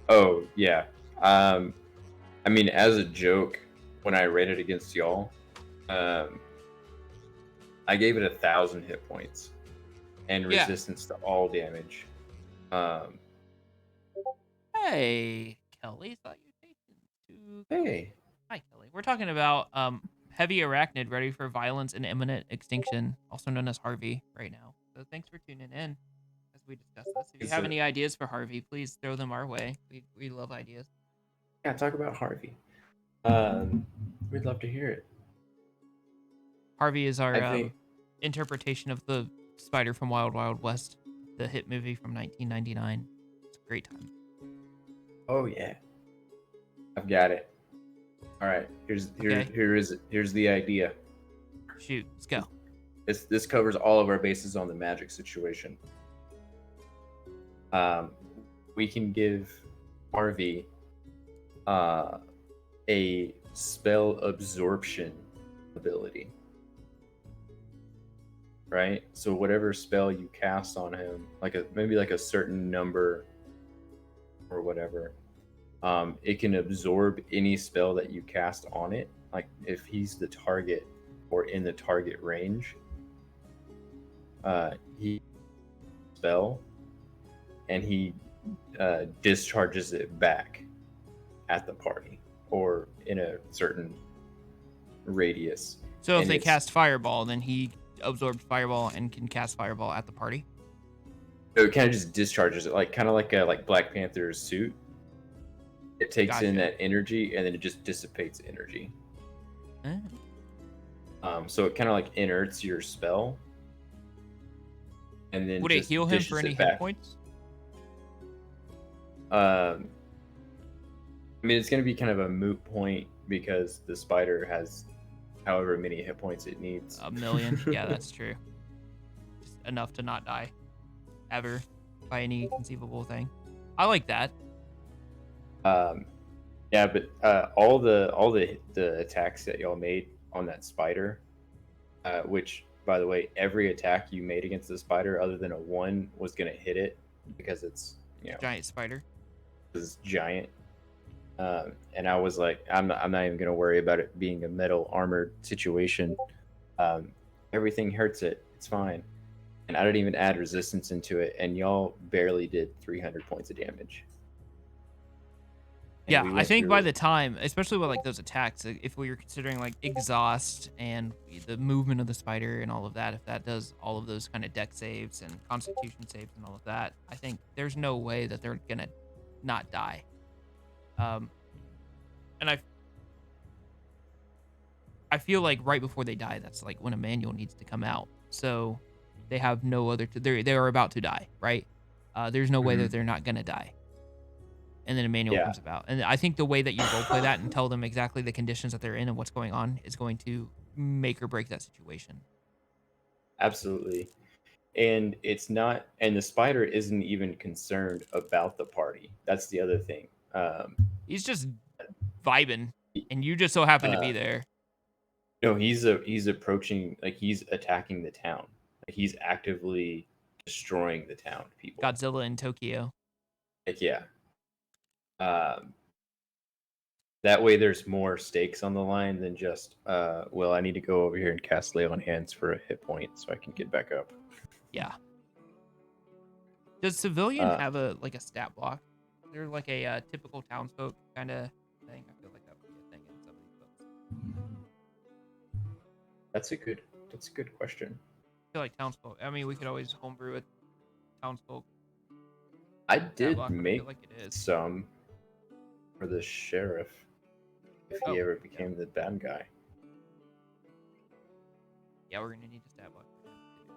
Oh yeah. I mean, as a joke, when I rated against y'all, I gave it 1,000 hit points and Yeah. resistance to all damage. hey, Kelly, thought you were taking to. Hey. Hi, Kelly. We're talking about heavy arachnid ready for violence and imminent extinction, also known as Harvey, right now. So thanks for tuning in as we discuss this. If you have any ideas for Harvey, please throw them our way. We love ideas. Yeah, talk about Harvey. We'd love to hear it. Harvey is our interpretation of the spider from Wild Wild West, the hit movie from 1999. It's a great time. Oh yeah, I've got it. All right, here's the idea. Shoot, let's go. This covers all of our bases on the magic situation. We can give Harvey a spell absorption ability. Right? So whatever spell you cast on him, maybe a certain number or whatever, it can absorb any spell that you cast on it. Like if he's the target or in the target range, he spell and he discharges it back at the party or in a certain radius. So if they cast Fireball, then he absorbed Fireball and can cast Fireball at the party? So it kind of just discharges it, kind of like Black Panther's suit. It takes in that energy and then it just dissipates energy. So it kind of inerts your spell. And then would it heal him for any hit points? I mean, it's going to be kind of a moot point because the spider has however many hit points it needs. 1 million. Yeah, that's true. Just enough to not die ever by any conceivable thing. I like that. Yeah, but all the attacks that y'all made on that spider, which by the way, every attack you made against the spider other than a 1 was going to hit it because it's giant spider. It's giant. And I was like, I'm not even gonna worry about it being a metal armored situation. Everything hurts it. It's fine. And I didn't even add resistance into it, and y'all barely did 300 points of damage. Yeah, I think by the time, especially with those attacks, if we were considering exhaust and the movement of the spider and all of that, if that does all of those kind of deck saves and constitution saves and all of that, I think there's no way that they're gonna not die. And I feel like right before they die, that's when a manual needs to come out. So they have no other. They are about to die, right? There's no way that they're not gonna die. And then a manual comes about, and I think the way that you roleplay that and tell them exactly the conditions that they're in and what's going on is going to make or break that situation. Absolutely. And it's not, and the spider isn't even concerned about the party. That's the other thing. He's just vibing, and you just so happen to be there. No, he's approaching, he's attacking the town. He's actively destroying the town. People. Godzilla in Tokyo. Yeah. That way there's more stakes on the line than just, well, I need to go over here and cast Lay on Hands for a hit point so I can get back up. Yeah. Does Civilian have a stat block? they're like a typical townsfolk kind of thing. I feel like that would be a thing in some of these books. That's a good question. I feel like townsfolk. I mean, we could always homebrew a townsfolk. I stat did block, but I make feel like it is. some for the sheriff if he ever became the bad guy. Yeah, we're gonna need a stat block for him too.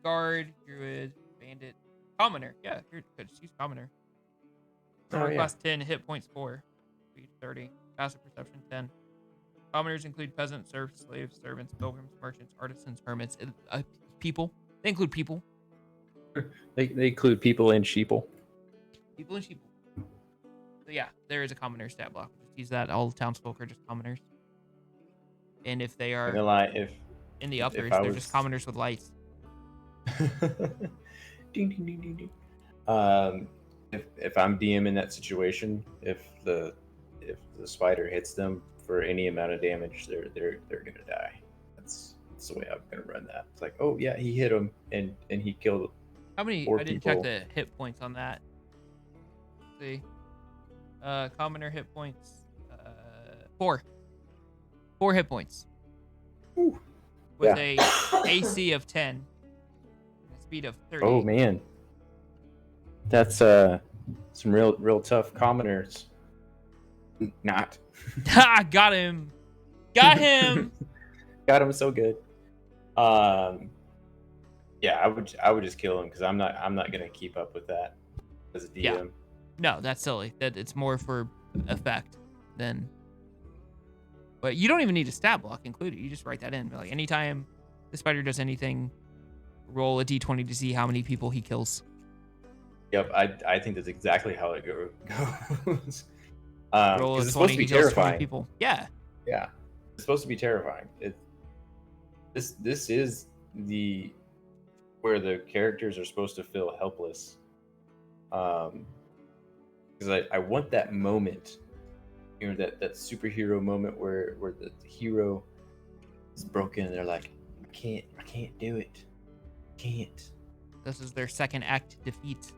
Guard, druid, bandit, commoner. Yeah, here, good. Just use commoner. Armor class 10, hit points 4, speed 30, passive perception 10. Commoners include peasants, serfs, slaves, servants, pilgrims, merchants, artisans, hermits, people. They include people. They include people and sheeple. People and sheeple. So yeah, there is a commoner stat block. Just use that. All townsfolk are just commoners. And if they are in the uppers, they're just commoners with lights. Ding, ding, ding, ding, ding. If I'm DM in that situation, if the spider hits them for any amount of damage, they're gonna die. That's the way I'm gonna run that. It's like, oh yeah, he hit him and he killed. How many? I didn't check the hit points on that. Let's see. Commoner hit points. 4. 4 hit points. Ooh. With a AC of 10. A speed of 30. Oh man. That's some real tough commoners. Not. Ha! Got him. Got him. Got him so good. Yeah, I would just kill him because I'm not gonna keep up with that as a DM. Yeah. No, that's silly. That it's more for effect than. But you don't even need a stat block included. You just write that in. Like anytime the spider does anything, roll a d20 to see how many people he kills. Yep, I think that's exactly how it goes. Roll a it's 20, supposed to be he kills 20 terrifying. people. Yeah. Yeah, it's supposed to be terrifying. This is where the characters are supposed to feel helpless. Because I want that moment, that superhero moment where the hero is broken and they're like, I can't do it, can't. This is their second act defeat.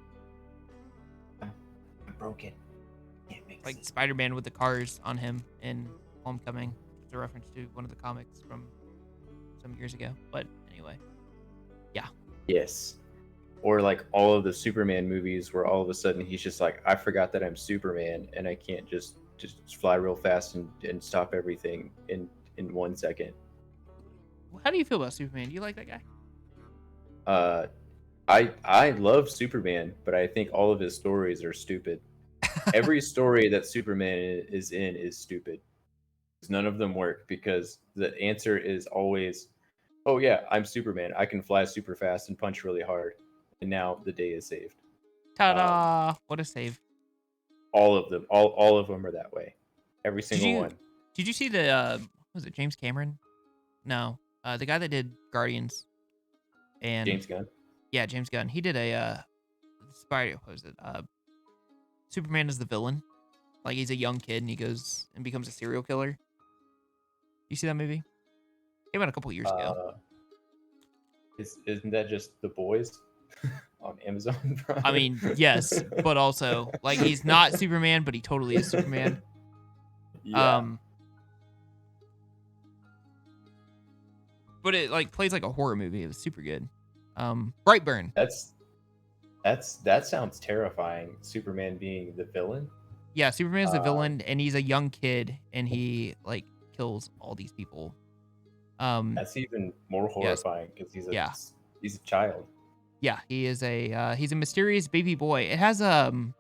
I'm broken. Can't make like sense. Spider-Man with the cars on him in Homecoming. It's a reference to one of the comics from some years ago. But anyway, yeah. Yes. Or like all of the Superman movies where all of a sudden he's just like, I forgot that I'm Superman and I can't just fly real fast and stop everything in 1 second. How do you feel about Superman? Do you like that guy? I love Superman, but I think all of his stories are stupid. Every story that Superman is in is stupid. None of them work because the answer is always, oh yeah, I'm Superman. I can fly super fast and punch really hard. And now the day is saved. Ta-da! What a save. All of them. All of them are that way. Every single one. Did you see the, was it James Cameron? No. The guy that did Guardians. And James Gunn? Yeah, James Gunn. He did a, Superman is the villain. Like he's a young kid and he goes and becomes a serial killer. You see that movie? Came out a couple years ago. Isn't that just The Boys on Amazon Prime? I mean, yes, but also like he's not Superman, but he totally is Superman. Yeah. But it like plays like a horror movie. It was super good. Brightburn. That sounds terrifying. Superman being the villain. Yeah, Superman's the villain, and he's a young kid, and he like kills all these people. That's even more horrifying because he's a child. Yeah, he's a mysterious baby boy. It has from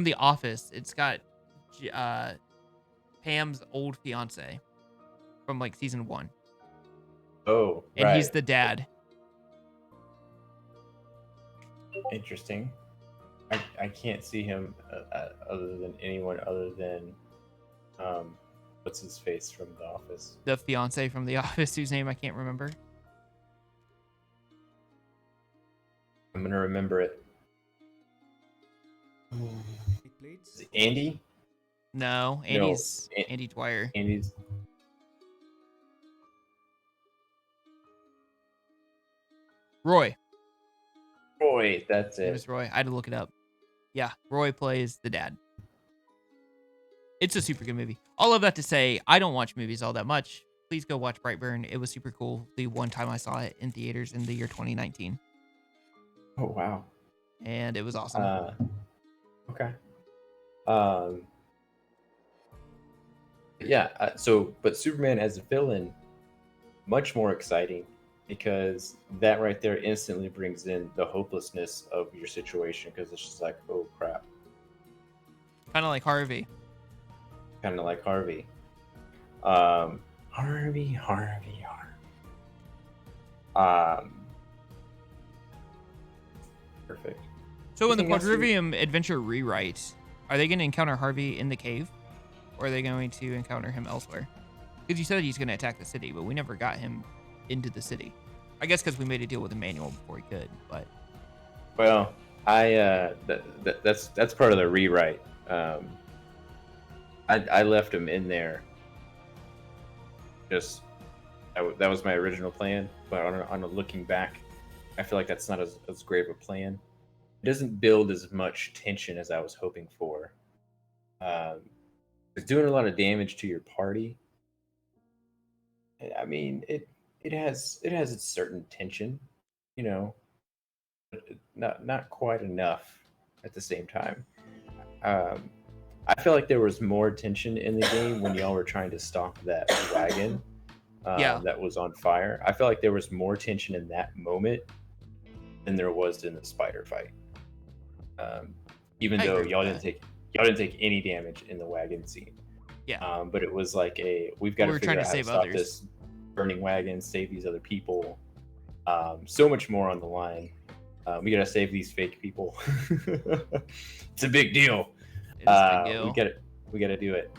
The Office. It's got Pam's old fiance from like season 1. Oh, and right. He's the dad. Interesting. I can't see him other than anyone other than what's his face from The Office? The fiance from The Office, whose name I can't remember. I'm gonna remember it. Is it Andy? No, Andy's Andy Dwyer. Andy's. Roy, that's it. It was Roy. I had to look it up. Yeah, Roy plays the dad. It's a super good movie. All of that to say, I don't watch movies all that much. Please go watch Brightburn. It was super cool. The one time I saw it in theaters in the year 2019. Oh wow. And it was awesome. Okay. Yeah. But Superman as a villain, much more exciting because that right there instantly brings in the hopelessness of your situation because it's just like, oh crap. Kind of like Harvey. Kind of like Harvey. Harvey. Perfect. So in the Anything else Quadrivium adventure rewrite, are they going to encounter Harvey in the cave? Or are they going to encounter him elsewhere? Because you said he's going to attack the city, but we never got him into the city. I guess because we made a deal with Emmanuel before he could, but... Well, that's part of the rewrite. I left him in there. Just that was my original plan, but on a looking back, I feel like that's not as great of a plan. It doesn't build as much tension as I was hoping for. It's doing a lot of damage to your party. I mean, it has its certain tension, you know, but not quite enough at the same time. I feel like there was more tension in the game when y'all were trying to stop that wagon that was on fire. I feel like there was more tension in that moment than there was in the spider fight. Even though y'all didn't take any damage in the wagon scene. Yeah. But it was like we've got to figure out how to stop others. this burning wagon, save these other people. So much more on the line. We gotta save these fake people. It's a big deal. It is a big deal. We gotta do it.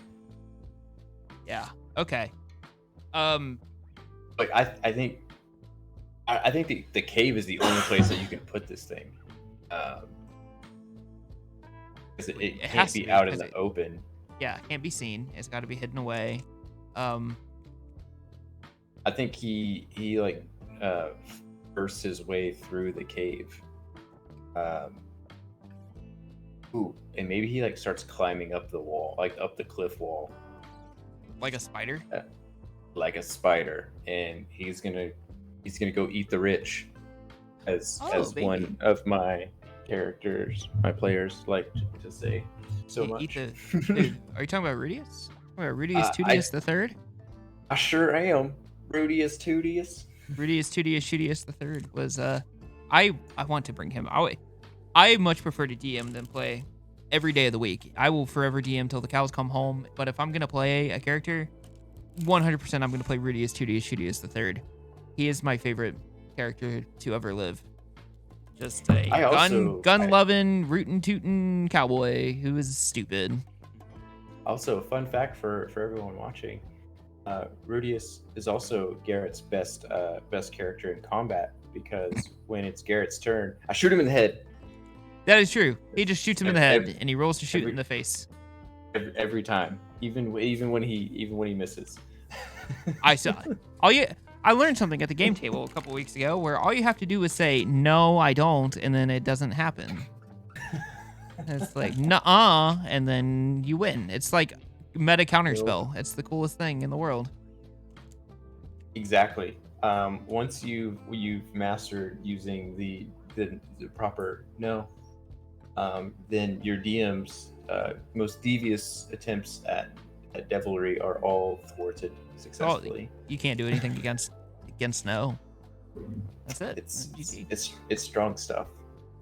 Yeah. Okay. Like I think the cave is the only place that you can put this thing. Because it can't be out in the open. Yeah, it can't be seen. It's got to be hidden away. I think he like bursts his way through the cave. And maybe he like starts climbing up the wall, like up the cliff wall, like a spider. Like a spider, and he's gonna go eat the rich, as one of my characters, my players like to say so much. Dude, are you talking about Rudius? Rudius Tudius the Third? I sure am. Rudius Tudius Shootius the Third was I want to bring him. I much prefer to DM than play every day of the week. I will forever DM till the cows come home. But if I'm gonna play a character, 100% I'm gonna play Rudius Tudius Shootius the Third. He is my favorite character to ever live. Just a gun-loving, rootin' cowboy who is stupid. Also, a fun fact for everyone watching: Rudius is also Garrett's best character in combat because when it's Garrett's turn, I shoot him in the head. That is true. He just shoots him in the head, and he rolls to shoot in the face. Every time, even when he misses. I saw it. I learned something at the game table a couple weeks ago where all you have to do is say, no, I don't, and then it doesn't happen. It's like, nuh-uh, and then you win. It's like meta counterspell. It's the coolest thing in the world. Exactly. Once you've mastered using the proper no, then your DM's most devious attempts at devilry are all thwarted successfully. You can't do anything against no. That's it. It's strong stuff.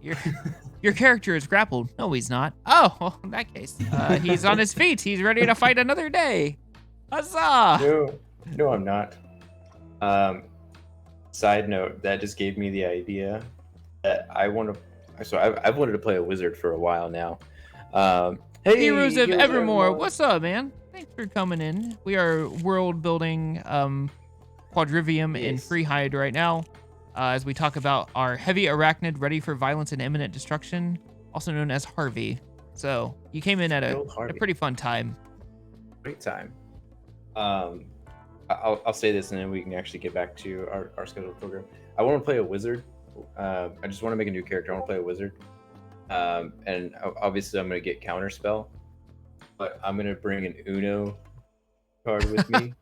Your character is grappled. No, he's not. Oh, well, in that case, he's on his feet. He's ready to fight another day. Huzzah! No, I'm not. Side note, that just gave me the idea that I've wanted to play a wizard for a while now. Hey, Heroes of Evermore, what's up, man? Thanks for coming in. We are world building Quadrivium in Freheit right now, as we talk about our heavy arachnid ready for violence and imminent destruction, also known as Harvey. So you came in at a pretty fun time. Great time. I'll say this and then we can actually get back to our scheduled program. I want to play a wizard. I just want to make a new character. I want to play a wizard. And obviously I'm gonna get counterspell, but I'm gonna bring an Uno card with me.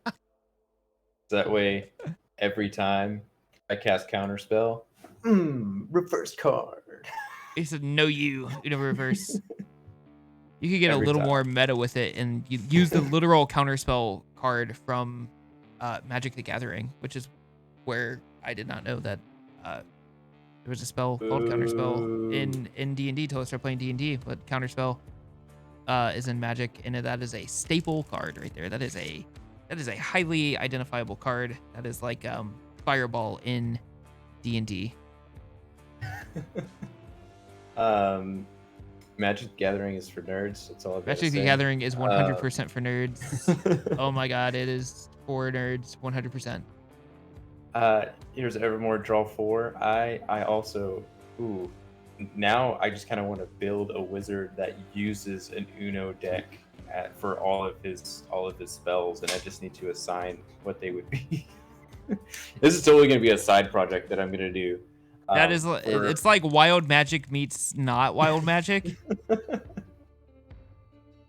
So that way, every time I cast counterspell, reverse card. He said, "No, you reverse." You could get Every a little time. more meta with it and you use the literal counterspell card from Magic the Gathering, which is where I did not know that there was a spell called counterspell in D&D till I started playing D&D, but counterspell is in Magic, and that is a staple card right there. That is a highly identifiable card. That is like Fireball in D&D. Magic the Gathering is for nerds. That's all I've got to Magic the say. Gathering is 100% for nerds. Oh my god, it is for nerds 100%. Here's Evermore draw 4. I also now I just kind of want to build a wizard that uses an Uno deck for all of his spells, and I just need to assign what they would be. This is totally going to be a side project that I'm going to do. That is, it's like Wild Magic meets not Wild Magic.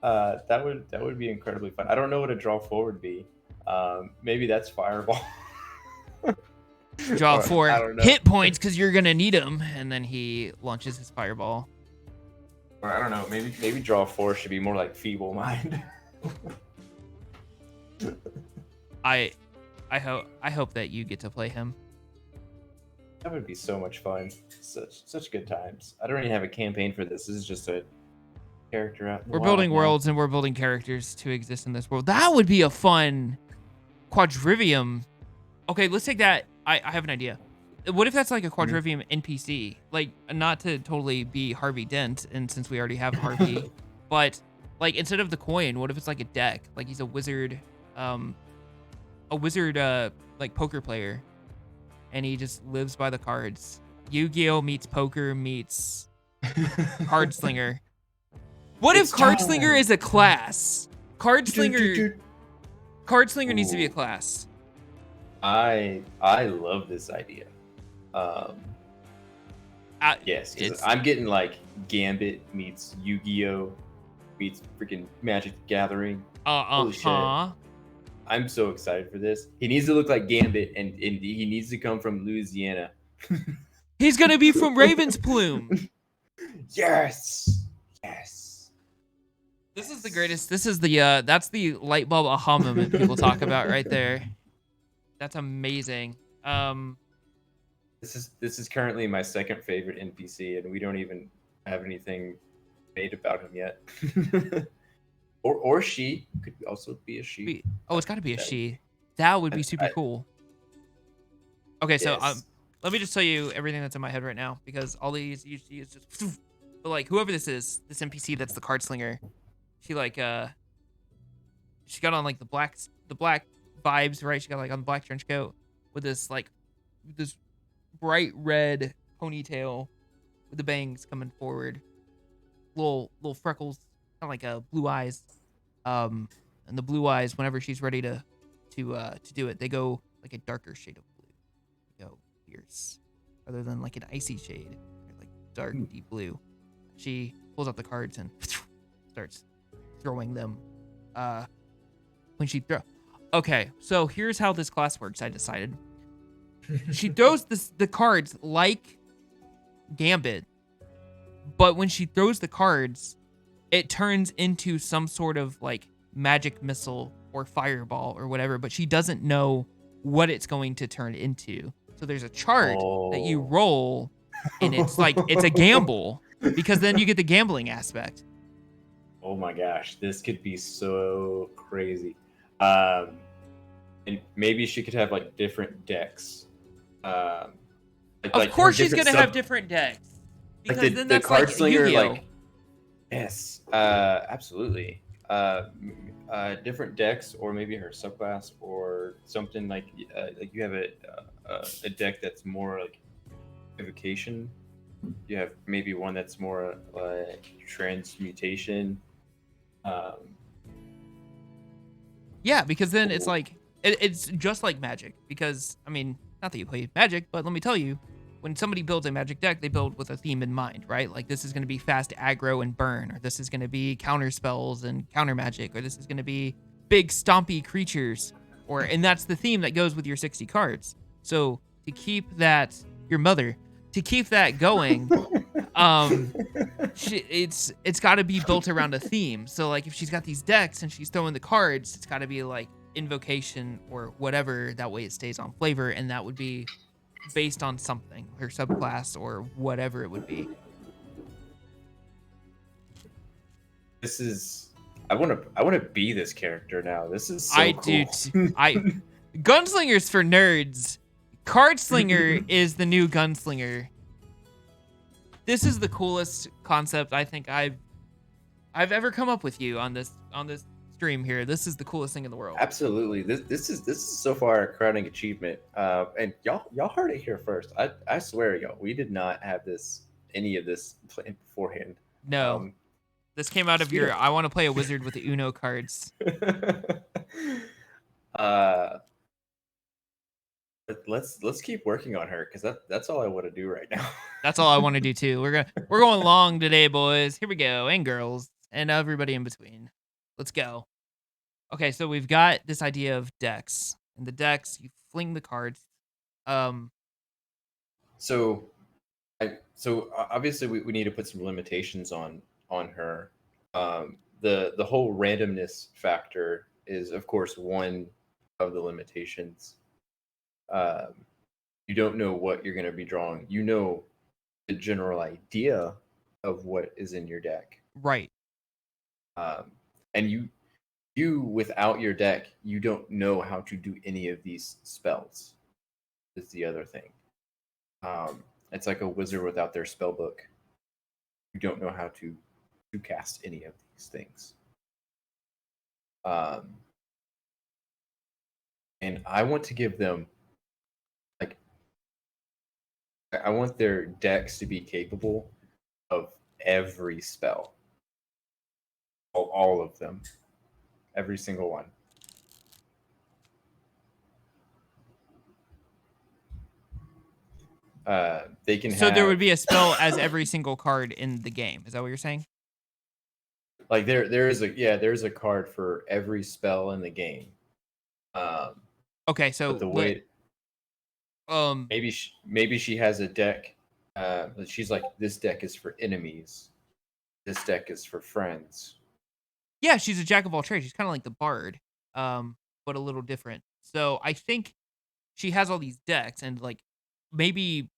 That would be incredibly fun. I don't know what a draw 4 would be. Maybe that's Fireball. Draw 4 hit points because you're gonna need them, and then he launches his Fireball. Or I don't know. Maybe draw 4 should be more like Feeble Mind. I hope that you get to play him. That would be so much fun. Such good times. I don't even have a campaign for this. This is just a character out. We're building worlds and we're building characters to exist in this world. That would be a fun Quadrivium. Okay, let's take that. I have an idea. What if that's like a Quadrivium NPC? Like, not to totally be Harvey Dent, and since we already have Harvey, but like instead of the coin, what if it's like a deck? Like he's a wizard, like poker player, and he just lives by the cards. Yu-Gi-Oh meets poker meets card slinger. What if card slinger is a class? Card slinger needs to be a class. I love this idea. Yes, I'm getting like Gambit meets Yu-Gi-Oh meets freaking Magic the Gathering. Holy shit. I'm so excited for this. He needs to look like Gambit, and he needs to come from Louisiana. He's gonna be from Raven's Plume. Yes. This is the greatest. This is the that's the light bulb aha moment people talk about right there. That's amazing. This is currently my second favorite NPC, and we don't even have anything made about him yet. or she could also be a she. Oh, it's got to be a she. That would be super cool. Okay, so let me just tell you everything that's in my head right now, because all these you see is just. But like whoever this is, this NPC that's the card slinger, she like she got on like the black vibes, right? She got like on the black trench coat with this bright red ponytail with the bangs coming forward, little freckles, kind of like blue eyes, and the blue eyes, whenever she's ready to do it, they go like a darker shade of blue. They go fierce, rather than like an icy shade, like dark deep blue. She pulls out the cards and starts throwing them. When she throw, okay, so here's how this class works. I decided. She throws the cards like Gambit, but when she throws the cards, it turns into some sort of like magic missile or fireball or whatever, but she doesn't know what it's going to turn into. So there's a chart that you roll, and it's like it's a gamble, because then you get the gambling aspect. Oh my gosh, this could be so crazy. And maybe she could have like different decks. Of course she's gonna have different decks, because like then the that's card like slinger, Yu-Gi-Oh. like yes, absolutely. Different decks, or maybe her subclass, or something like you have a deck that's more like evocation. You have maybe one that's more like transmutation. Yeah, because then it's like it's just like Magic, because I mean, not that you play Magic, but let me tell you, when somebody builds a Magic deck, they build with a theme in mind, right? Like this is going to be fast aggro and burn, or this is going to be counter spells and counter magic, or this is going to be big stompy creatures, and that's the theme that goes with your 60 cards. So to keep that, your mother, to keep that going, it's got to be built around a theme. So like if she's got these decks and she's throwing the cards, it's got to be like invocation or whatever. That way it stays on flavor, and that would be based on something, her subclass or whatever it would be. This is. I want to be this character now. This is so I cool. do too. Gunslinger's for nerds. Cardslinger is the new gunslinger. This is the coolest concept I think I've ever come up with you on this stream here. This is the coolest thing in the world. Absolutely. This is so far a crowning achievement. And y'all heard it here first. I swear, y'all, we did not have any of this planned beforehand. No. This came out of your I want to play a wizard with the Uno cards. Let's keep working on her, because that's all I want to do right now. That's all I want to do too. We're going long today, boys. Here we go, and girls, and everybody in between. Let's go. Okay, so we've got this idea of decks. In the decks, you fling the cards. So obviously we need to put some limitations on her. The whole randomness factor is, of course, one of the limitations. You don't know what you're going to be drawing. You know the general idea of what is in your deck. Right. And you without your deck, you don't know how to do any of these spells. Is the other thing. It's like a wizard without their spell book. You don't know how to cast any of these things. And I want to give them, like, I want their decks to be capable of every spell. All of them. Every single one. They can So there would be a spell as every single card in the game. Is that what you're saying? Like there's a card for every spell in the game. Okay, so but the way maybe she has a deck. She's like, this deck is for enemies. This deck is for friends. Yeah, she's a jack of all trades. She's kind of like the bard, but a little different. So I think she has all these decks, and like maybe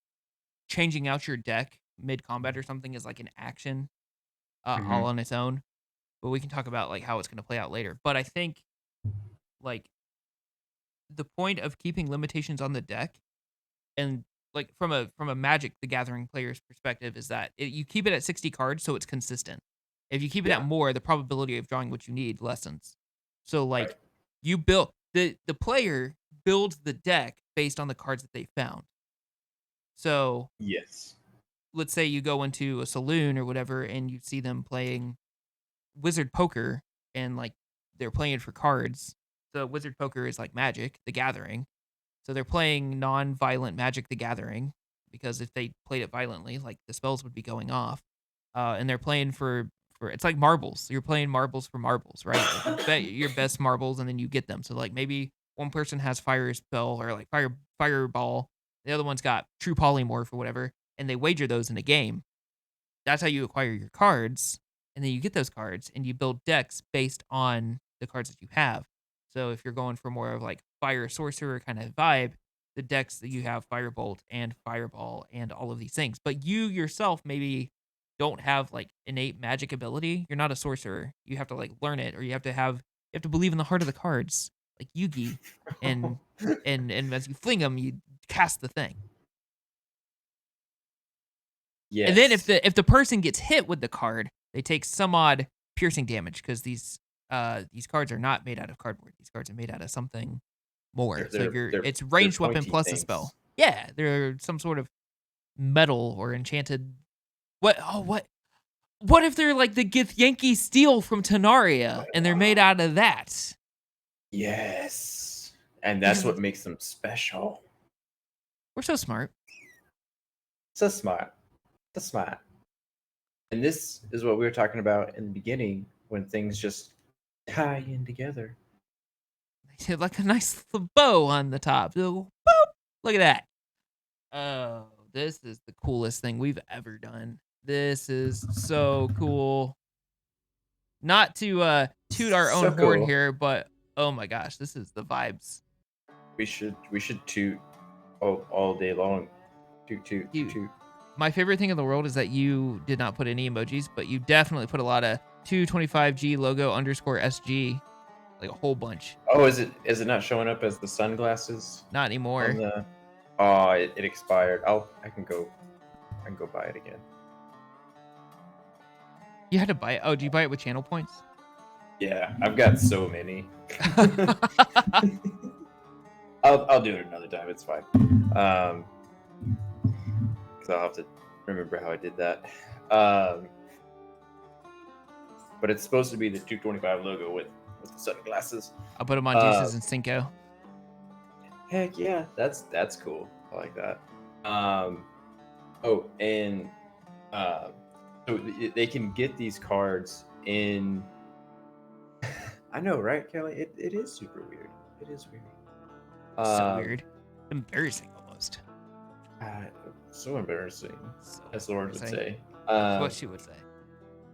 changing out your deck mid combat or something is like an action, all on its own. But we can talk about like how it's going to play out later. But I think like the point of keeping limitations on the deck, and like from a Magic the Gathering player's perspective, is that you keep it at 60 cards so it's consistent. If you keep it at more, the probability of drawing what you need lessens. So like you build the player builds the deck based on the cards that they found. So yes, let's say you go into a saloon or whatever and you see them playing Wizard Poker, and like they're playing for cards. So Wizard Poker is like Magic the Gathering. So they're playing non-violent Magic the Gathering, because if they played it violently, like the spells would be going off. And they're playing for it's like marbles. You're playing marbles for marbles, right? Like you bet your best marbles and then you get them. So like maybe one person has fire spell or like fireball. The other one's got true polymorph or whatever, and they wager those in a game. That's how you acquire your cards. And then you get those cards and you build decks based on the cards that you have. So if you're going for more of like fire sorcerer kind of vibe, the decks that you have Firebolt and Fireball and all of these things. But you yourself maybe don't have like innate magic ability. You're not a sorcerer. You have to like learn it, or you have to believe in the heart of the cards, like Yugi, and as you fling them, you cast the thing. Yes. And then if the person gets hit with the card, they take some odd piercing damage, because these cards are not made out of cardboard. These cards are made out of something more. It's ranged weapon plus a spell. Yeah, they're some sort of metal or enchanted. What if they're like the Githyanki steel from Tenaria and they're made out of that? Yes. And that's what makes them special. We're so smart. So smart. So smart. And this is what we were talking about in the beginning when things just tie in together. They did like a nice little bow on the top. Boop. Look at that. Oh, this is the coolest thing we've ever done. This is so cool. Not to toot our own So horn cool. here, but oh my gosh, this is the vibes. We should toot all day long. Toot toot You, toot. my favorite thing in the world is that you did not put any emojis, but you definitely put a lot of 225G logo underscore SG, like a whole bunch. Oh, is it not showing up as the sunglasses Not on anymore. the? Oh, it expired. I can go buy it again. You had to buy it. Oh, do you buy it with channel points? Yeah, I've got so many. I'll do it another time. It's fine. Because I'll have to remember how I did that. But it's supposed to be the 225 logo with the sunglasses. I'll put them on Deuces and Cinco. Heck yeah, that's cool. I like that. Oh, and so they can get these cards in. I know, right, Kelly? It is super weird. It is weird. So weird. Embarrassing almost. So embarrassing, So as Lauren would say. That's what she would say.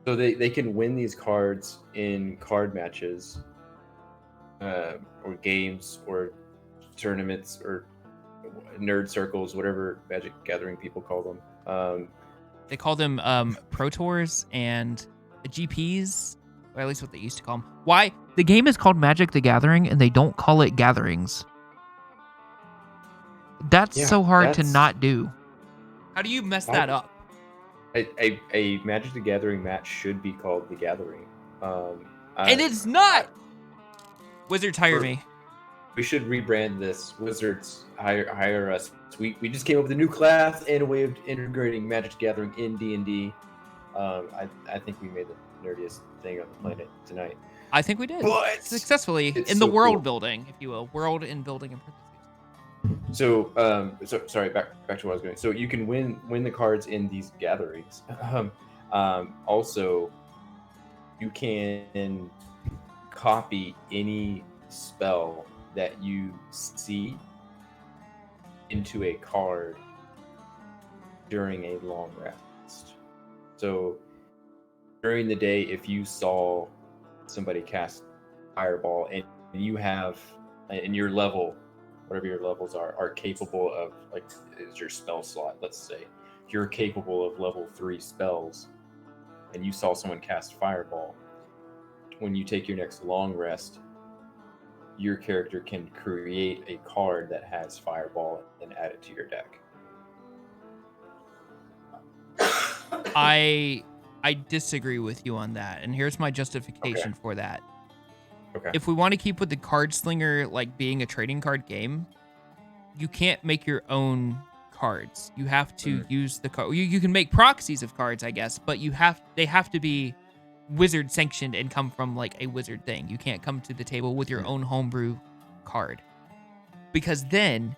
So they can win these cards in card matches, or games, or tournaments, or nerd circles, whatever Magic Gathering people call them. They call them Pro Tours and GPs, or at least what they used to call them. Why? The game is called Magic the Gathering, and they don't call it Gatherings. That's so hard to not do. How do you mess that up? A Magic the Gathering match should be called the Gathering. And it's not! Wizards hire me. We should rebrand this. Wizards hire us. We just came up with a new class and a way of integrating Magic the Gathering in D&D. I think we made the nerdiest thing on the planet tonight. I think we did. But successfully in so the world cool. building, if you will. World in building and parentheses. So sorry, back to what I was going. So you can win the cards in these gatherings. Also, you can copy any spell that you see into a card during a long rest. So during the day, if you saw somebody cast Fireball and you have in your level, whatever your levels are capable of, like, is your spell slot, let's say you're capable of level 3 spells and you saw someone cast Fireball, when you take your next long rest, your character can create a card that has Fireball and add it to your deck. I disagree with you on that, and here's my justification for that. Okay. If we want to keep with the card slinger like being a trading card game, you can't make your own cards. You have to use the card. You can make proxies of cards, I guess, but they have to be wizard sanctioned and come from like a wizard thing. You can't come to the table with your own homebrew card, because then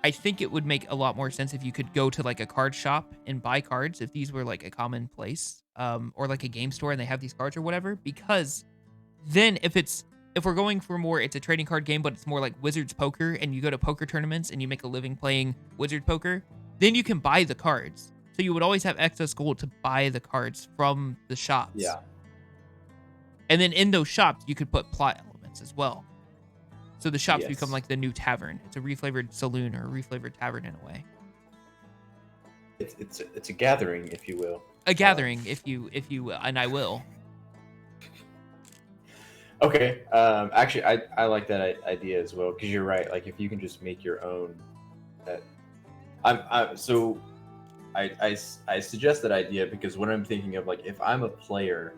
I think it would make a lot more sense if you could go to like a card shop and buy cards if these were like a common place, or like a game store and they have these cards or whatever. Because then if we're going for more, it's a trading card game, but it's more like Wizards Poker, and you go to poker tournaments and you make a living playing Wizard Poker, then you can buy the cards. So you would always have excess gold to buy the cards from the shops. Yeah. And then in those shops, you could put plot elements as well. So the shops become like the new tavern. It's a reflavored saloon or a reflavored tavern in a way. It's a gathering, if you will. A gathering, if you will, and I will. Okay. Actually, I like that idea as well, because you're right. Like, if you can just make your own, I suggest that idea because what I'm thinking of, like, if I'm a player,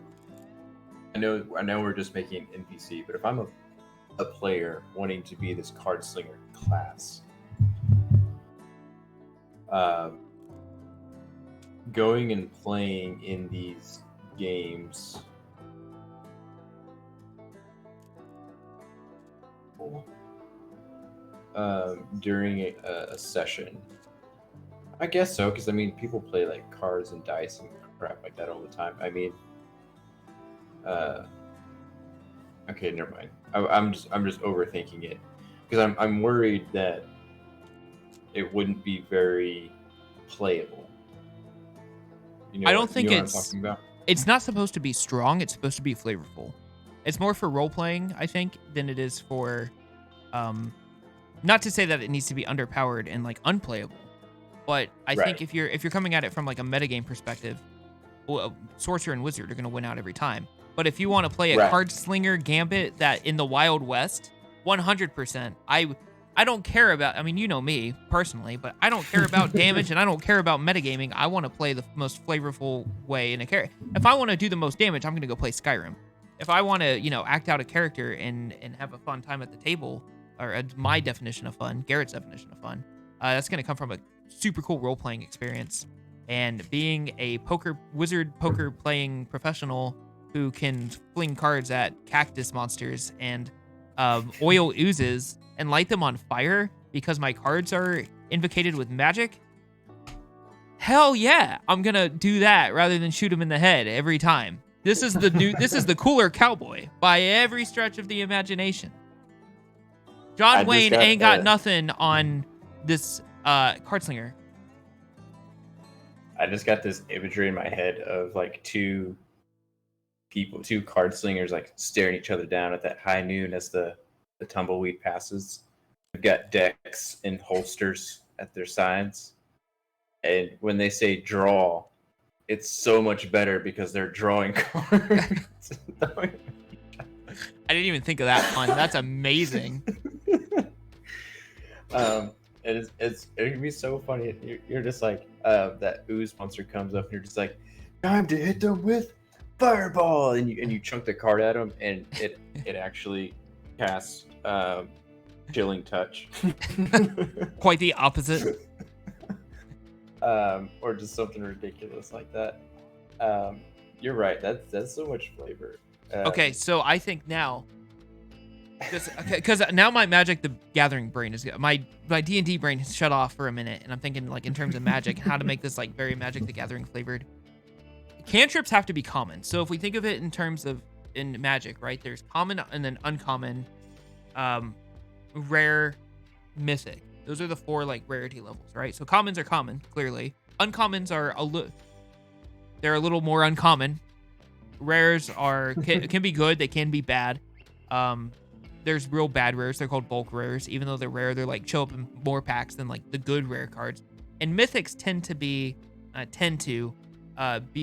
I know we're just making an NPC, but if I'm a player wanting to be this card slinger class, going and playing in these games during a session, I guess so, because I mean, people play like cards and dice and crap like that all the time. I mean, okay, never mind. I'm just overthinking it because I'm worried that it wouldn't be very playable. You know, I don't think what I'm talking about? it's not supposed to be strong. It's supposed to be flavorful. It's more for role playing, I think, than it is for, not to say that it needs to be underpowered and like unplayable, but I think if you're coming at it from like a metagame perspective, well, sorcerer and wizard are going to win out every time. But if you want to play a card slinger gambit that in the Wild West, 100%, I don't care about, I mean, you know me personally, but I don't care about damage and I don't care about metagaming. I want to play the most flavorful way in a character. If I want to do the most damage, I'm going to go play Skyrim. If I want to, act out a character and have a fun time at the table, or my definition of fun, Garrett's definition of fun, that's going to come from a super cool role-playing experience. And being a wizard poker playing professional who can fling cards at cactus monsters and oil oozes and light them on fire because my cards are invocated with magic, hell yeah, I'm gonna do that rather than shoot him in the head every time. This is the cooler cowboy by every stretch of the imagination. John Wayne ain't got nothing on this card slinger. I just got this imagery in my head of like two card slingers like staring each other down at that high noon as the tumbleweed passes. They've got decks and holsters at their sides. And when they say draw, it's so much better because they're drawing cards. I didn't even think of that pun. That's amazing. It can be so funny. You're just like, that ooze monster comes up and you're just like, time to hit them with fireball, and you chunk the card at them, and it actually casts chilling touch. Quite the opposite. Or just something ridiculous like that. You're right. That's so much flavor. Okay, so I think now, because now my Magic the Gathering brain is my D&D brain has shut off for a minute, and I'm thinking like in terms of Magic, how to make this like very Magic the Gathering flavored. Cantrips have to be common. So if we think of it in terms of in Magic, right? There's common and then uncommon, rare, mythic. Those are the four like rarity levels, right? So commons are common, clearly. Uncommons are they're a little more uncommon. Rares can be good, they can be bad. There's real bad rares, they're called bulk rares. Even though they're rare, they're like show up in more packs than like the good rare cards. And mythics tend to be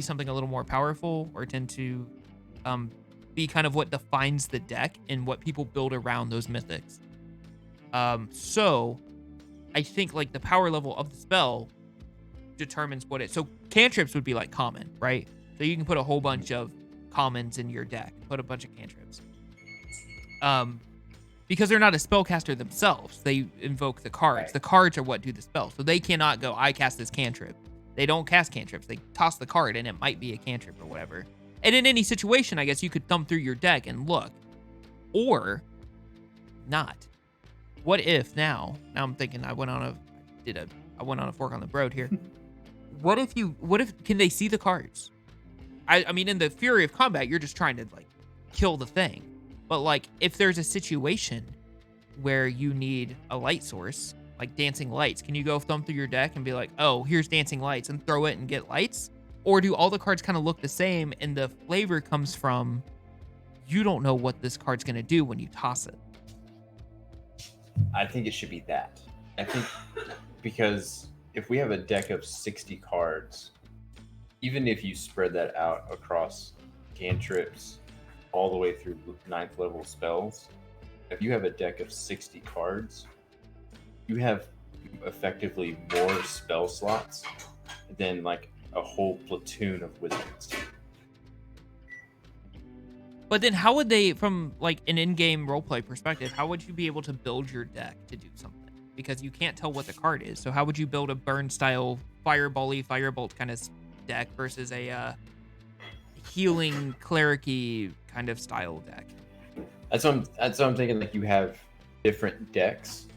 something a little more powerful, or tend to be kind of what defines the deck and what people build around those mythics. So I think like the power level of the spell determines what it. So cantrips would be like common, right? So you can put a whole bunch of commons in your deck, put a bunch of cantrips. Because they're not a spellcaster themselves, they invoke the cards. Right. The cards are what do the spell. So they cannot go, I cast this cantrip. They don't cast cantrips. They toss the card and it might be a cantrip or whatever. And in any situation, I guess you could thumb through your deck and look. Or not. What if now I'm thinking I went on a fork on the road here. What if can they see the cards? I mean, in the fury of combat, you're just trying to like kill the thing. But like if there's a situation where you need a light source, like dancing lights, can you go thumb through your deck and be like, oh, here's dancing lights, and throw it and get lights? Or do all the cards kind of look the same and the flavor comes from you don't know what this card's going to do when you toss it? I think it should be that. I think because if we have a deck of 60 cards, even if you spread that out across cantrips all the way through 9th level spells, if you have a deck of 60 cards, you have effectively more spell slots than like a whole platoon of wizards. But then how would they, from like an in-game roleplay perspective, how would you be able to build your deck to do something? Because you can't tell what the card is. So how would you build a burn style firebolt kind of deck versus a healing cleric-y kind of style deck? That's what I'm thinking. Like you have different decks.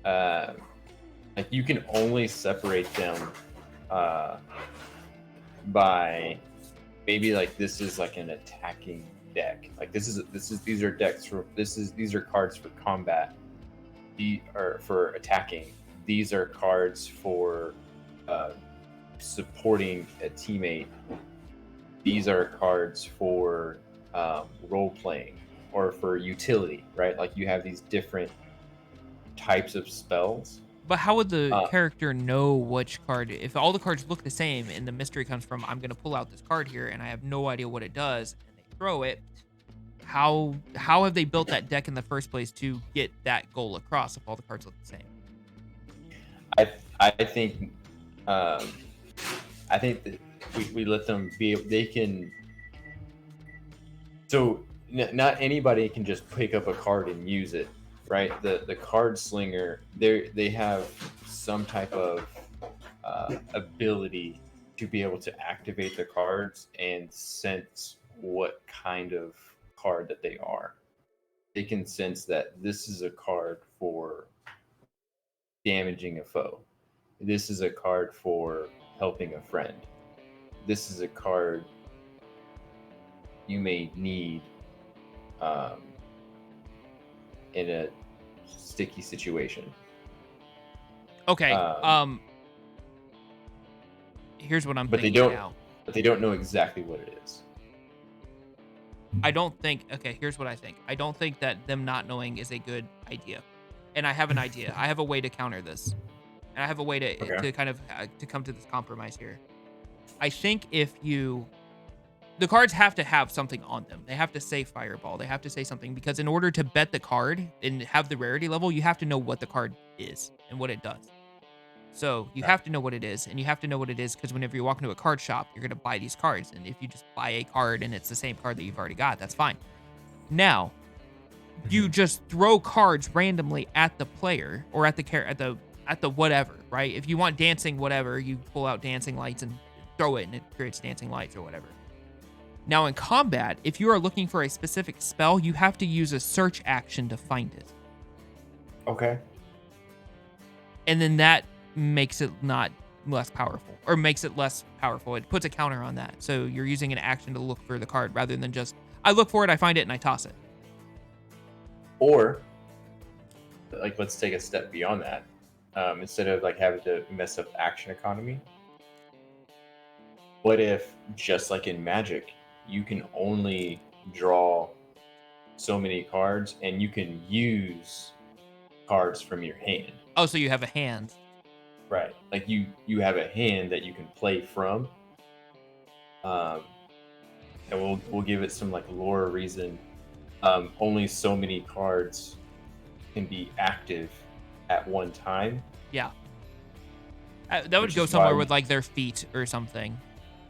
Like like you can only separate them by maybe like this is like an attacking deck. Like these are decks for these are cards for combat. Or for attacking. These are cards for supporting a teammate. These are cards for role playing or for utility, right? Like you have these different types of spells. But how would the character know which card? If all the cards look the same and the mystery comes from, I'm going to pull out this card here and I have no idea what it does, and they throw it, how have they built that deck in the first place to get that goal across if all the cards look the same? I think that we let them be. They can. So not anybody can just pick up a card and use it, right? The card slinger, they have some type of ability to be able to activate the cards and sense what kind of card that they are. They can sense that this is a card for damaging a foe. This is a card for helping a friend. This is a card you may need in a sticky situation. Okay. Here's what I'm thinking now. But they don't know exactly what it is. I don't think. Okay, here's what I think. I don't think that them not knowing is a good idea. And I have an idea. I have a way to counter this. And I have a way to kind of to come to this compromise here. I think if the cards have to have something on them. They have to say fireball. They have to say something, because in order to bet the card and have the rarity level, you have to know what the card is and what it does. So you have to know what it is, and you have to know what it is because whenever you walk into a card shop, you're going to buy these cards. And if you just buy a card and it's the same card that you've already got, that's fine. Now, you just throw cards randomly at the player or at the whatever, right? If you want dancing whatever, you pull out dancing lights and throw it and it creates dancing lights or whatever. Now in combat, if you are looking for a specific spell, you have to use a search action to find it. Okay. And then that makes it not less powerful, or makes it less powerful. It puts a counter on that. So you're using an action to look for the card rather than just, I look for it, I find it, and I toss it. Or, like, let's take a step beyond that. Instead of like having to mess up action economy, what if, just like in Magic, you can only draw so many cards and you can use cards from your hand? Oh, so you have a hand. Right. Like you have a hand that you can play from. And we'll give it some like lore reason. Only so many cards can be active at one time. Yeah. That would go somewhere with like their feat or something.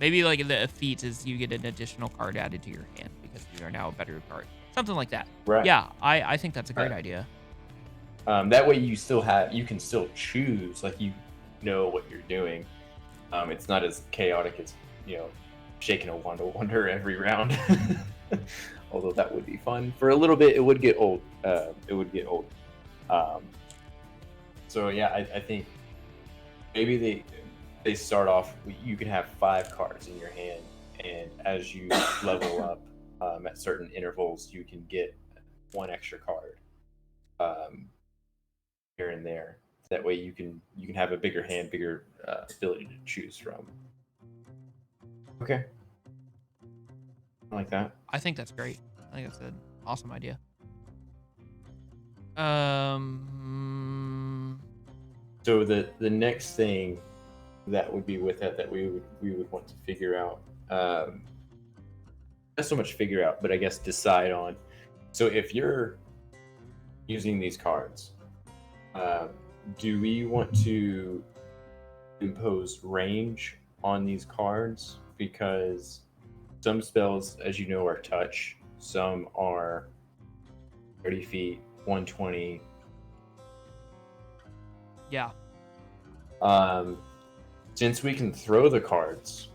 Maybe like the feat is you get an additional card added to your hand because you are now a better card. Something like that. Right. Yeah, I think that's a great idea. That way you can still choose, like you know what you're doing. It's not as chaotic as, shaking a wand of wonder every round. Although that would be fun. For a little bit, it would get old. So yeah, I think maybe they start off, you can have 5 cards in your hand, and as you level up at certain intervals, you can get 1 extra card here and there. That way you can have a bigger hand, bigger ability to choose from. Okay. I like that. I think that's great. I think that's an awesome idea. So the next thing that would be with it that we would want to figure out, not so much figure out, but I guess decide on. So if you're using these cards, do we want to impose range on these cards? Because some spells, as you know, are touch. Some are 30 feet, 120. Yeah. Since we can throw the cards,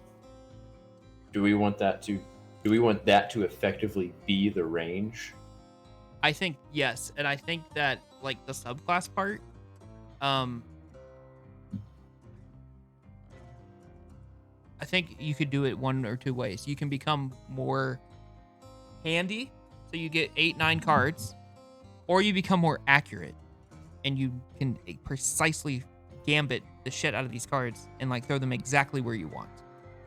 do we want that to effectively be the range? I think yes, and I think that like the subclass part, think you could do it one or two ways. You can become more handy, so you get 8, 9 cards, or you become more accurate, and you can precisely gambit the shit out of these cards and like throw them exactly where you want.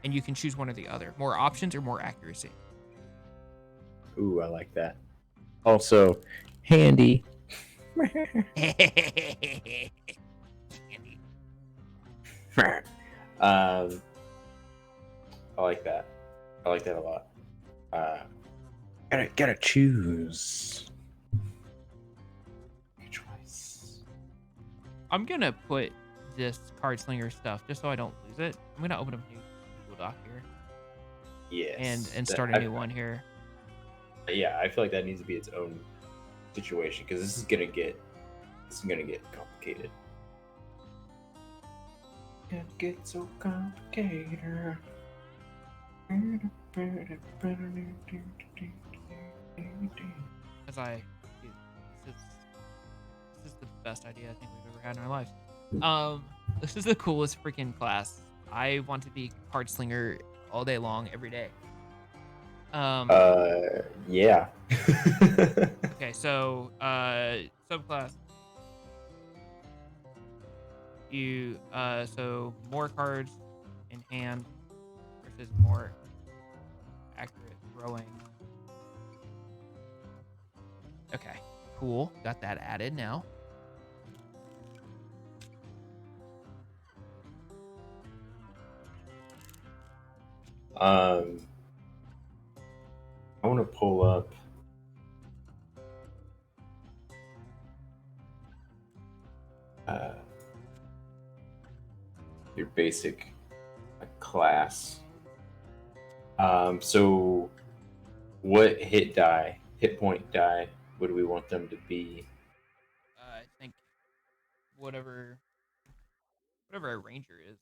And you can choose one or the other. More options or more accuracy. Ooh, I like that. Also, handy. Handy. I like that. I like that a lot. Gotta choose. Good choice. I'm gonna put this card slinger stuff just so I don't lose it. I'm gonna open up a new Google Doc here. Yes. And start a new one here. Yeah, I feel like that needs to be its own situation because this is gonna get complicated. It gets so complicated. As this is the best idea I think we've ever had in our lives. This is the coolest freaking class. I want to be card slinger all day long, every day. Yeah. Okay, so subclass. You so more cards in hand versus more accurate throwing. Okay, cool. Got that added now. I want to pull up. Your basic class. So what hit point die would we want them to be? I think whatever a ranger is.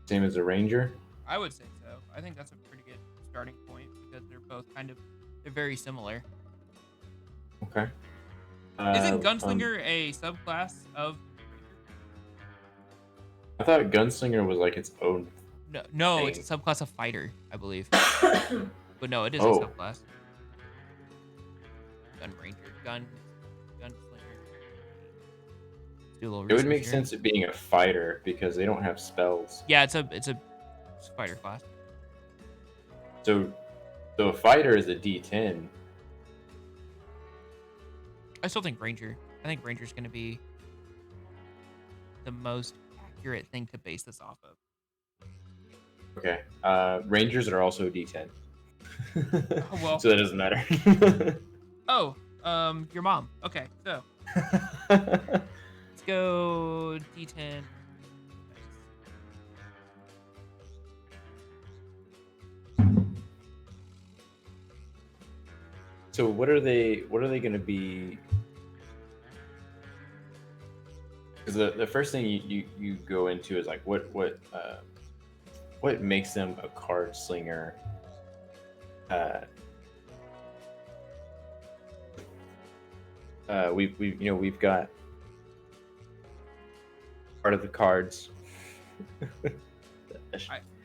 Same as a ranger? I would say so. I think that's a pretty good starting point because they're both they're very similar. Okay. Isn't Gunslinger a subclass of? I thought Gunslinger was like its own. No, thing. it's a subclass of fighter, I believe. But no, it is Oh. a subclass. Gun ranger, gunslinger. Let's do a little It would research make here. sense it being a fighter because they don't have spells. Yeah, it's a fighter class. So a fighter is a D10. I still think ranger. I think ranger's going to be the most accurate thing to base this off of. Okay. Rangers are also D10. Oh, well. So that doesn't matter. Oh, your mom. Okay, so let's go D10. So what are they going to be? Because the first thing you go into is like what makes them a card slinger? We've got part of the cards.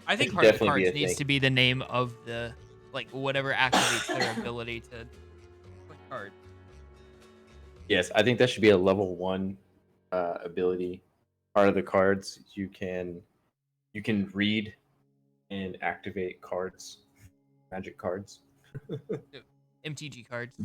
I think should part of the definitely be cards a needs thing. to be the name of the whatever activates their ability to click card. Yes, I think that should be a level 1 ability. Part of the cards you can read and activate cards, magic cards. MTG cards.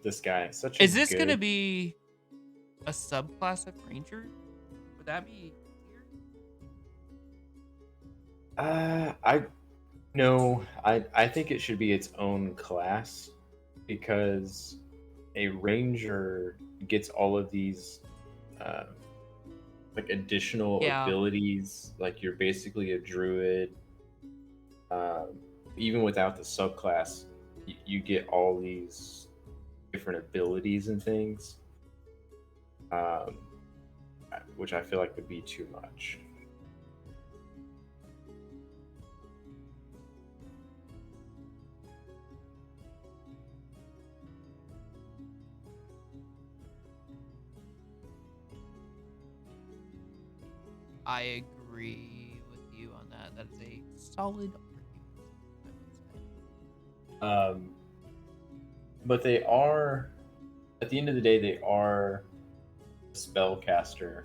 a This guy, such a Is this good... gonna be a subclass of ranger? Would that be easier? I think it should be its own class because a ranger gets all of these like additional abilities. Like you're basically a druid. Even without the subclass, you get all these different abilities and things. um, which I feel like would be too much. I agree with you on that. That is a solid argument, I would say. But they are, at the end of the day, they are a spellcaster.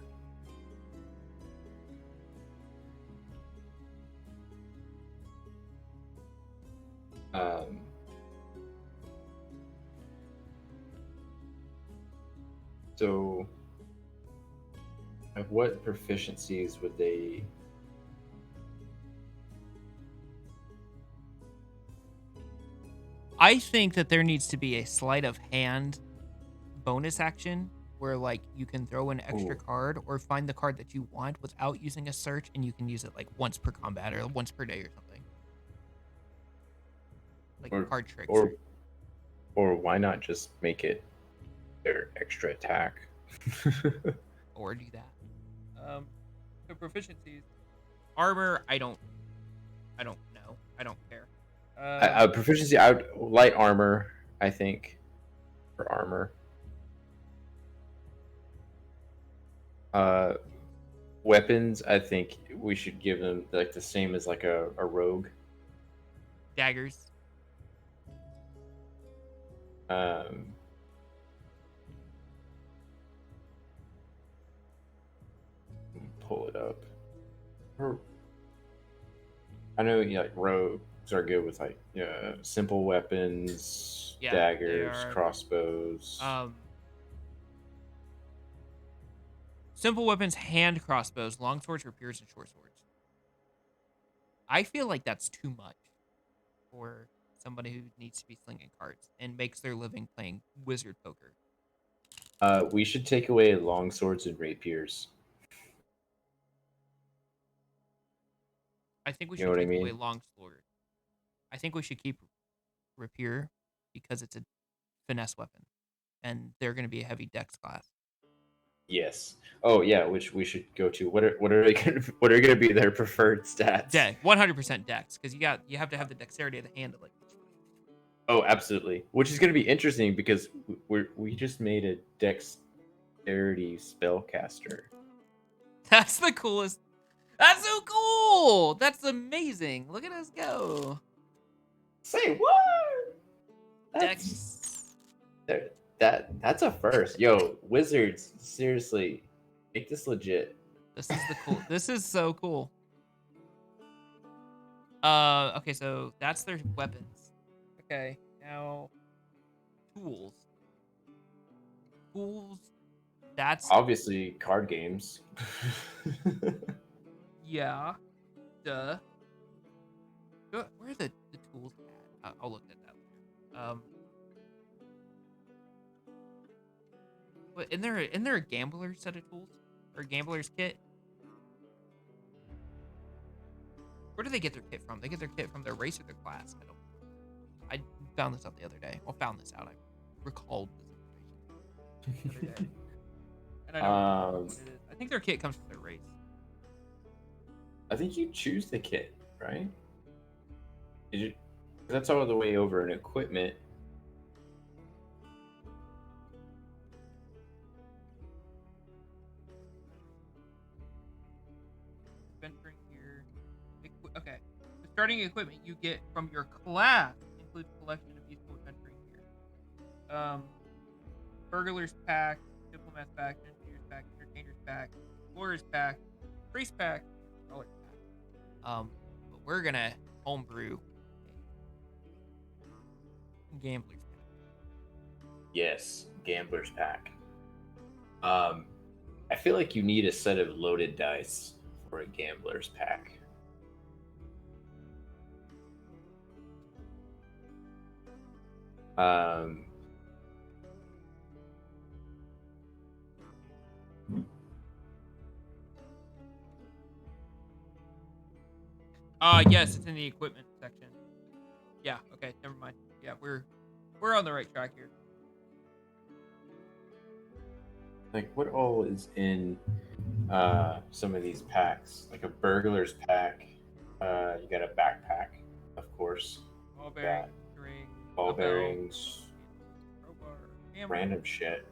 So, like, what proficiencies would they? I think that there needs to be a sleight of hand bonus action where like you can throw an extra card or find the card that you want without using a search, and you can use it like once per combat or once per day or something. Like card tricks. Or why not just make it their extra attack? Or do that. So proficiencies. Armor, I don't know. I don't care. Proficiency, I would light armor, I think, for armor. Weapons, I think we should give them like the same as like a rogue. Daggers. Pull it up. I know, yeah, like rogues are good with like simple weapons, daggers, crossbows. Simple weapons, hand crossbows, long swords, rapiers, and short swords. I feel like that's too much for somebody who needs to be slinging cards and makes their living playing wizard poker. We should take away long swords and rapiers. I think we should take away long sword. I think we should keep rapier because it's a finesse weapon, and they're going to be a heavy dex class. Yes. Oh yeah, which we should go to. What are they going to, what are going to be their preferred stats? 100% dex, because you have to have the dexterity of the hand to like. Oh, absolutely. Which is going to be interesting because we just made a dexterity spellcaster. That's the coolest. That's so cool. That's amazing. Look at us go. Say what? That's a first. Yo, wizards, seriously, make this legit. This is the cool. This is so cool. Okay, so that's their weapons. Okay, now tools. That's obviously card games. Yeah. Duh. Where are the tools at? I'll look at that later. But isn't there a gambler set of tools? Or a gambler's kit? Where do they get their kit from? They get their kit from their race or their class? I found this out the other day. Well, found this out. I recalled this information the other day. And I don't know what it is. I think their kit comes from their race. I think you choose the kit, right? That's all the way over in equipment. Venturing here. Okay. The starting equipment you get from your class includes a collection of useful adventuring gear. Burglar's pack, diplomat's pack, engineer's pack, entertainer's pack, explorer's pack, priest pack, scholar's pack. But we're gonna homebrew gambler's pack. Yes, gambler's pack. I feel like you need a set of loaded dice for a gambler's pack. Yes, it's in the equipment section. Yeah, okay, never mind. Yeah, we're on the right track here. like what all is in some of these packs? Like a burglar's pack. You got a backpack, of course. Ball You bearing, got ring, ball a belt, bearings, crowbar, hammer. random shit.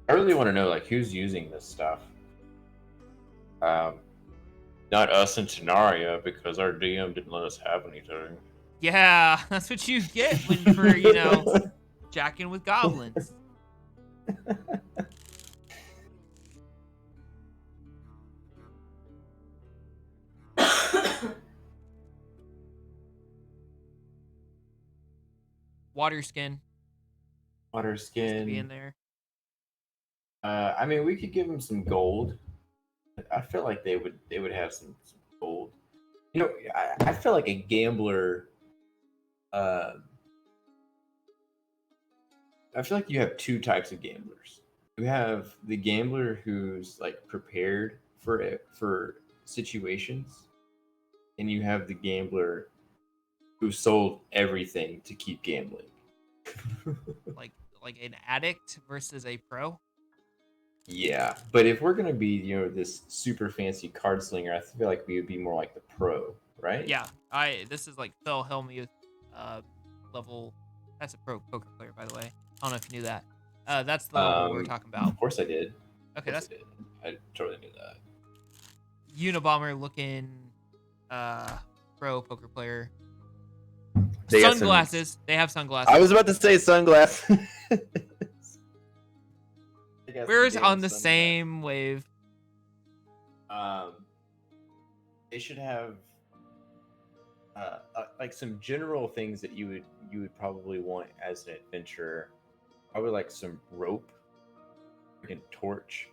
I really want to know like who's using this stuff. Not us in Tenaria because our DM didn't let us have anything. Yeah, that's what you get when for jacking with goblins. Water skin Water needs to be in skin. there. I mean, we could give them some gold. I feel like they would have some gold. You know, I feel like a gambler. Uh, I feel like you have two types of gamblers. You have the gambler who's like prepared for it for situations, and you have the gambler who sold everything to keep gambling. Like an addict versus a pro. Yeah, but if we're gonna be, this super fancy card slinger, I feel like we would be more like the pro, right? Yeah, this is like Phil Hellmuth level. That's a pro poker player, by the way. I don't know if you knew that. That's the level we're talking about. Of course I did. Okay, that's I totally knew that. Unabomber looking pro poker player. They got Sunglasses. They have sunglasses. I was about to say sunglasses. We're on the same wave. They should have like some general things that you would probably want as an adventurer. Probably like some rope, like a torch.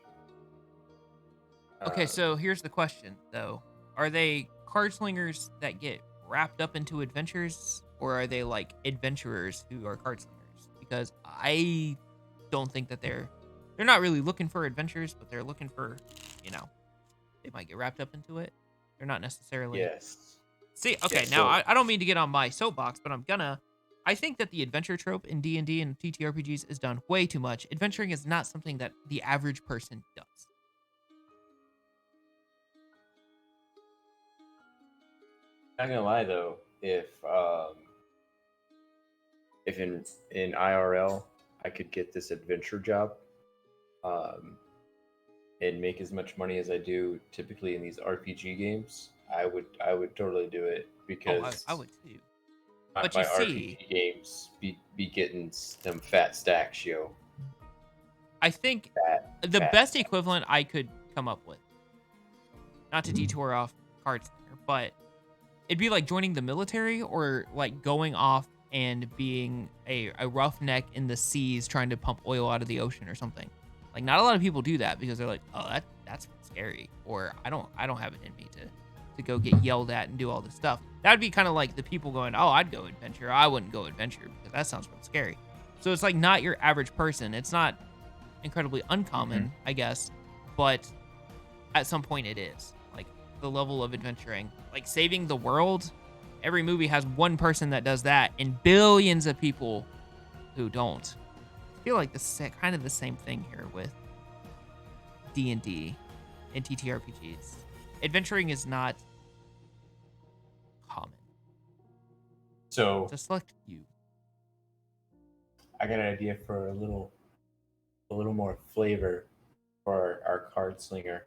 Okay, so here's the question though: are they card slingers that get wrapped up into adventures, or are they like adventurers who are card slingers? Because I don't think that they're not really looking for adventures, but they're looking for, they might get wrapped up into it. They're not necessarily. Yes. See, okay, Yeah, now so- I don't mean to get on my soapbox, but I think that the adventure trope in D&D and TTRPGs is done way too much. Adventuring is not something that the average person does. Not gonna lie though, if in IRL I could get this adventure job, and make as much money as I do typically in these RPG games, I would totally do it because I would too. my But you see- RPG games be getting some fat stacks, yo. I think Fat, the fat best stacks. equivalent I could come up with, not to detour off card slinger, but it'd be like joining the military or like going off and being a roughneck in the seas trying to pump oil out of the ocean or something. Like, not a lot of people do that because they're like, oh, that's scary, or I don't have it in me to go get yelled at and do all this stuff. That'd be kind of like the people going, oh, I'd go adventure. I wouldn't go adventure because that sounds real scary. So it's like not your average person. It's not incredibly uncommon, I guess, but at some point it is. Like the level of adventuring, like saving the world. Every movie has one person that does that and billions of people who don't. I feel like this is kind of the same thing here with D&D and TTRPGs. Adventuring is not common. So It's a select few. I got an idea for a little more flavor for our card slinger,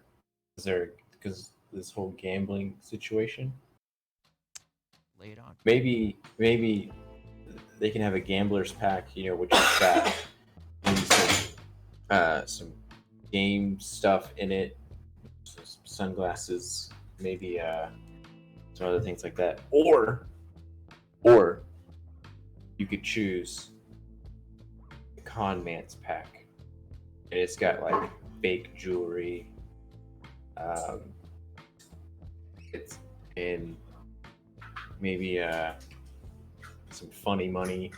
because this whole gambling situation. Lay it on. Maybe they can have a gambler's pack, which is got maybe some game stuff in it, some sunglasses, maybe some other things like that. Or you could choose the con man's pack, and it's got like fake jewelry. It's in maybe some funny money,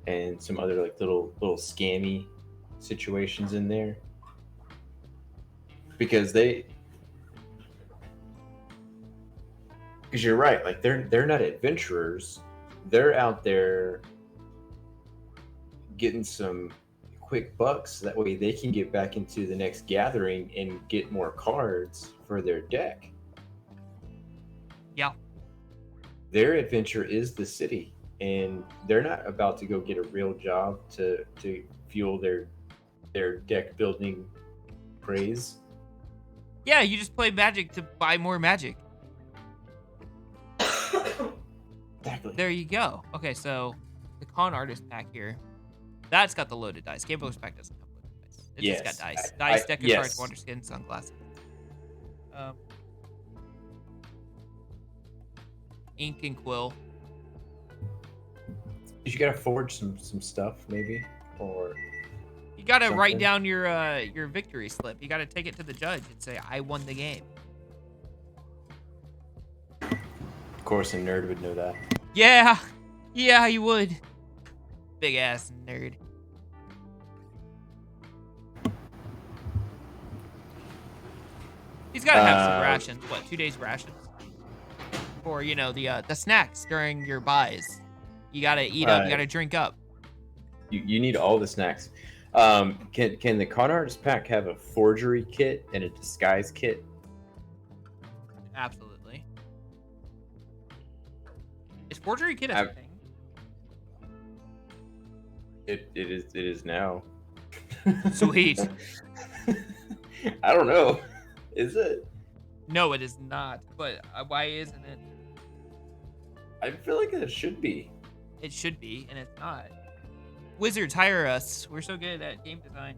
and some other like little scammy situations in there, because you're right, like they're not adventurers, they're out there getting some quick bucks. That way they can get back into the next gathering and get more cards for their deck. Yeah. Their adventure is the city, and they're not about to go get a real job to fuel their deck building craze. Yeah, you just play Magic to buy more Magic. Exactly. There you go. Okay, so the Con Artist pack here, that's got the loaded dice. Game Builder's pack doesn't have loaded dice. It just got dice. Dice, deck of cards, Wonder Skin, Sunglasses. Ink and Quill. You gotta forge some stuff, maybe, or You gotta write something. down your victory slip. You gotta take it to the judge and say, I won the game. Of course, a nerd would know that. Yeah. Yeah, you would. Big ass nerd. He's gotta have some rations. What, 2 days rations? For, you know, the snacks during your buys. You gotta eat up, you gotta drink up. You need all the snacks. Can the Con Artist pack have a forgery kit and a disguise kit? Absolutely. Is forgery kit a thing? It is now. Sweet. I don't know. Is it? No, it is not. But why isn't it? I feel like it should be. It should be, and it's not. Wizards, hire us. We're so good at game design.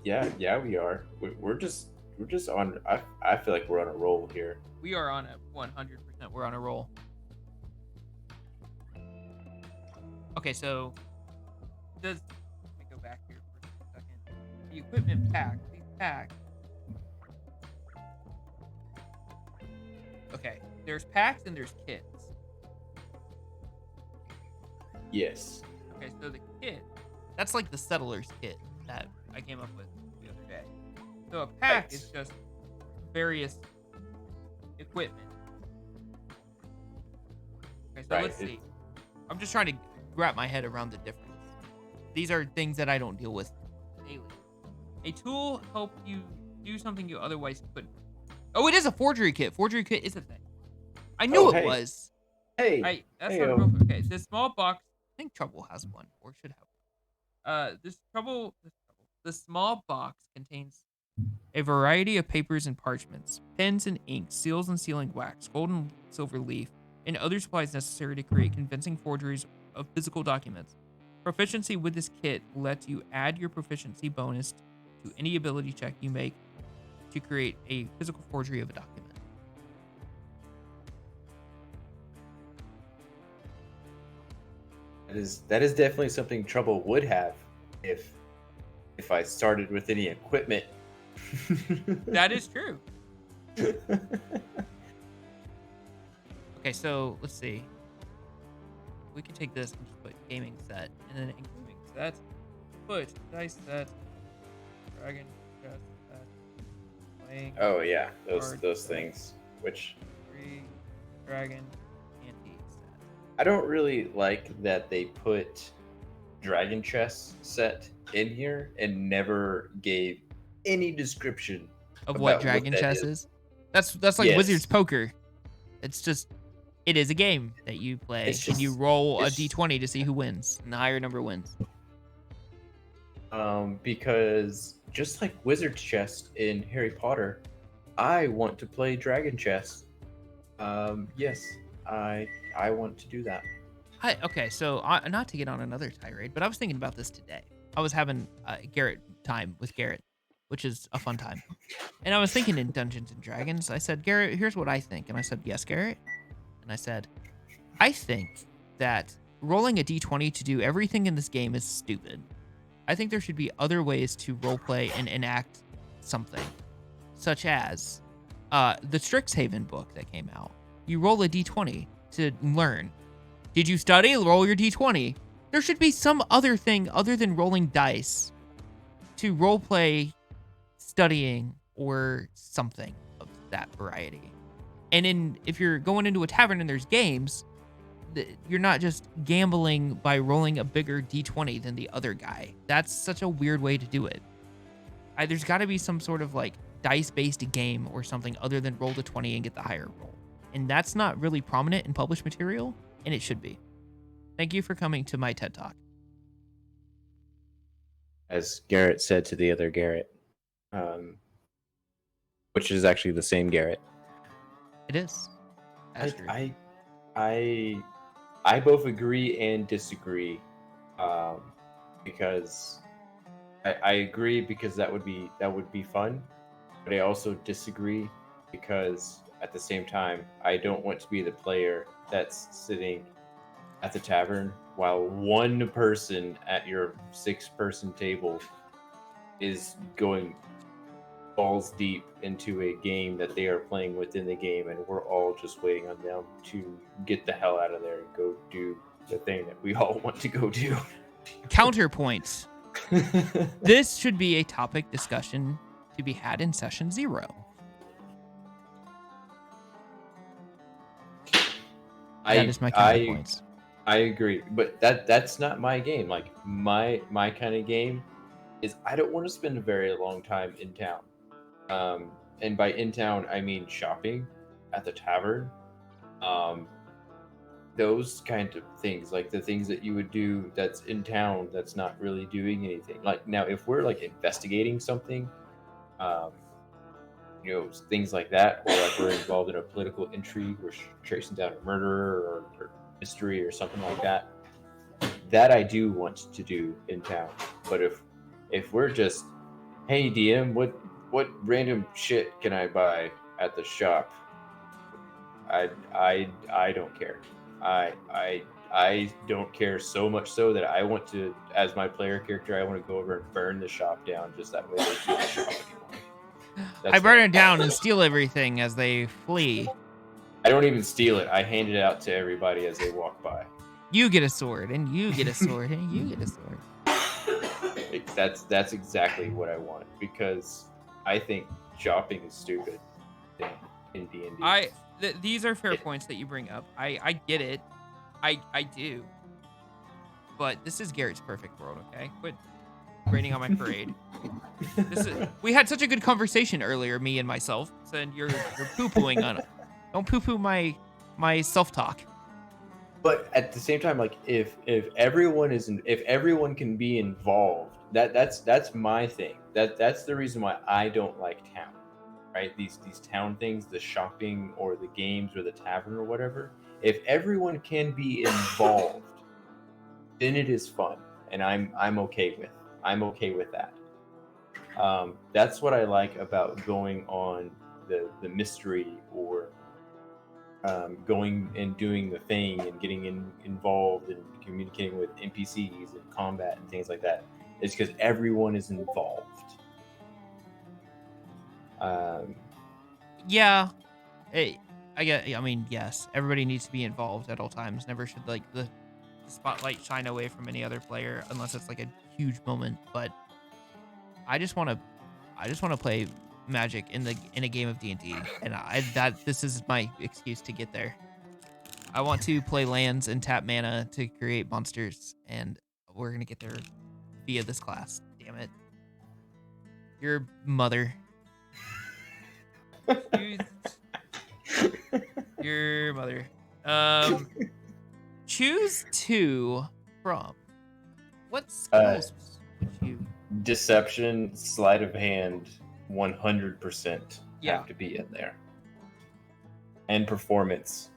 Yeah, we are. We're just on. I feel like we're on a roll here. We are on a 100%. We're on a roll. Okay, so let me go back here for a second. The equipment pack. These packs. Okay, there's packs and there's kits. Yes. Okay, so the kit, that's like the settler's kit that I came up with the other day. So a pack is just various equipment. Okay, so let's see. I'm just trying to wrap my head around the difference. These are things that I don't deal with daily. A tool helps you do something you otherwise couldn't. Oh, it is a forgery kit. Forgery kit is a thing. I knew it was. Hey. That's not real. Okay, this small box. I think Trouble has one, or should have one. The small box contains a variety of papers and parchments, pens and ink, seals and sealing wax, gold and silver leaf, and other supplies necessary to create convincing forgeries of physical documents. Proficiency with this kit lets you add your proficiency bonus to any ability check you make to create a physical forgery of a document. That is definitely something Trouble would have if I started with any equipment. That is true. Okay, so let's see. We can take this and just put gaming set, and then in gaming set, put dice set, dragon chest set, playing. Oh yeah, card those set, things. Which free dragon ante set. I don't really like that they put dragon chess set in here and never gave any description Of what about dragon that chess is. That's like Yes. Wizards Poker. It's just, it is a game that you play, and you roll a d20 to see who wins, and the higher number wins. Because just like wizard chess in Harry Potter, I want to play dragon chess. Yes, I want to do that. Okay, so not to get on another tirade, but I was thinking about this today. I was having Garrett time with Garrett, which is a fun time. And I was thinking in Dungeons and Dragons. I said, Garrett, here's what I think. And I said, yes, Garrett? And I said, I think that rolling a d20 to do everything in this game is stupid. I think there should be other ways to roleplay and enact something, such as the Strixhaven book that came out. You roll a d20 to learn. Did you study? Roll your d20. There should be some other thing other than rolling dice to roleplay studying or something of that variety. And if you're going into a tavern and there's games, you're not just gambling by rolling a bigger d20 than the other guy. That's such a weird way to do it. There's got to be some sort of like dice-based game or something other than roll the 20 and get the higher roll. And that's not really prominent in published material, and it should be. Thank you for coming to my TED Talk. As Garrett said to the other Garrett, which is actually the same Garrett. It is. That's true. I both agree and disagree, because I agree because that would be fun, but I also disagree because at the same time I don't want to be the player that's sitting at the tavern while one person at your 6-person table is going balls deep into a game that they are playing within the game, and we're all just waiting on them to get the hell out of there and go do the thing that we all want to go do. Counterpoints. This should be a topic discussion to be had in session 0. That is my counterpoints. I agree, but that's not my game. Like my kind of game is I don't want to spend a very long time in town. And by in town I mean shopping at the tavern. Those kind of things, like the things that you would do that's in town that's not really doing anything. Like now if we're like investigating something, things like that, or like we're involved in a political intrigue, we're tracing down a murderer or mystery or something like that, that I do want to do in town. But if we're just, hey DM, what random shit can I buy at the shop? I don't care. I don't care so much so that I want to, as my player character, I want to go over and burn the shop down just that way they can't shop anymore. I burn it down and steal everything as they flee. I don't even steal it. I hand it out to everybody as they walk by. You get a sword, and you get a sword, and you get a sword. That's exactly what I want, because I think shopping is stupid in D&D. These are fair points that you bring up. I get it. I do. But this is Garrett's perfect world, okay? Quit raining on my parade. We had such a good conversation earlier, me and myself, and you're poo-pooing on it. Don't poo-poo my self-talk. But at the same time, like if everyone can be involved, that's my thing. That's the reason why I don't like town, right? These town things, the shopping or the games or the tavern or whatever. If everyone can be involved, then it is fun, and I'm okay with that. That's what I like about going on the mystery or going and doing the thing and getting involved and communicating with NPCs and combat and things like that. It's because everyone is involved. Yeah. I mean, yes. Everybody needs to be involved at all times. Never should like the spotlight shine away from any other player unless it's like a huge moment. But I just want to play Magic in a game of D&D, and this is my excuse to get there. I want to play lands and tap mana to create monsters, and we're gonna get there via this class. Damn it, your mother. Your mother. Choose 2 from. What skills would you? Deception, sleight of hand. 100% have to be in there, and performance.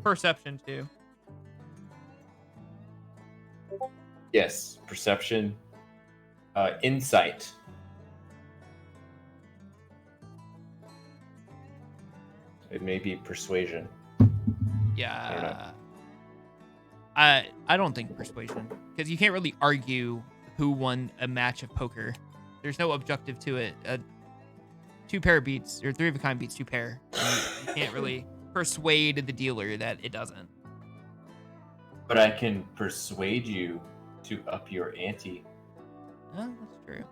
Perception too. Yes, perception. Insight. It may be persuasion. Yeah. I don't think persuasion, because you can't really argue who won a match of poker. There's no objective to it. 2 pair beats, or 3 of a kind beats 2 pair. You can't really persuade the dealer that it doesn't. But I can persuade you to up your ante. Oh, that's true.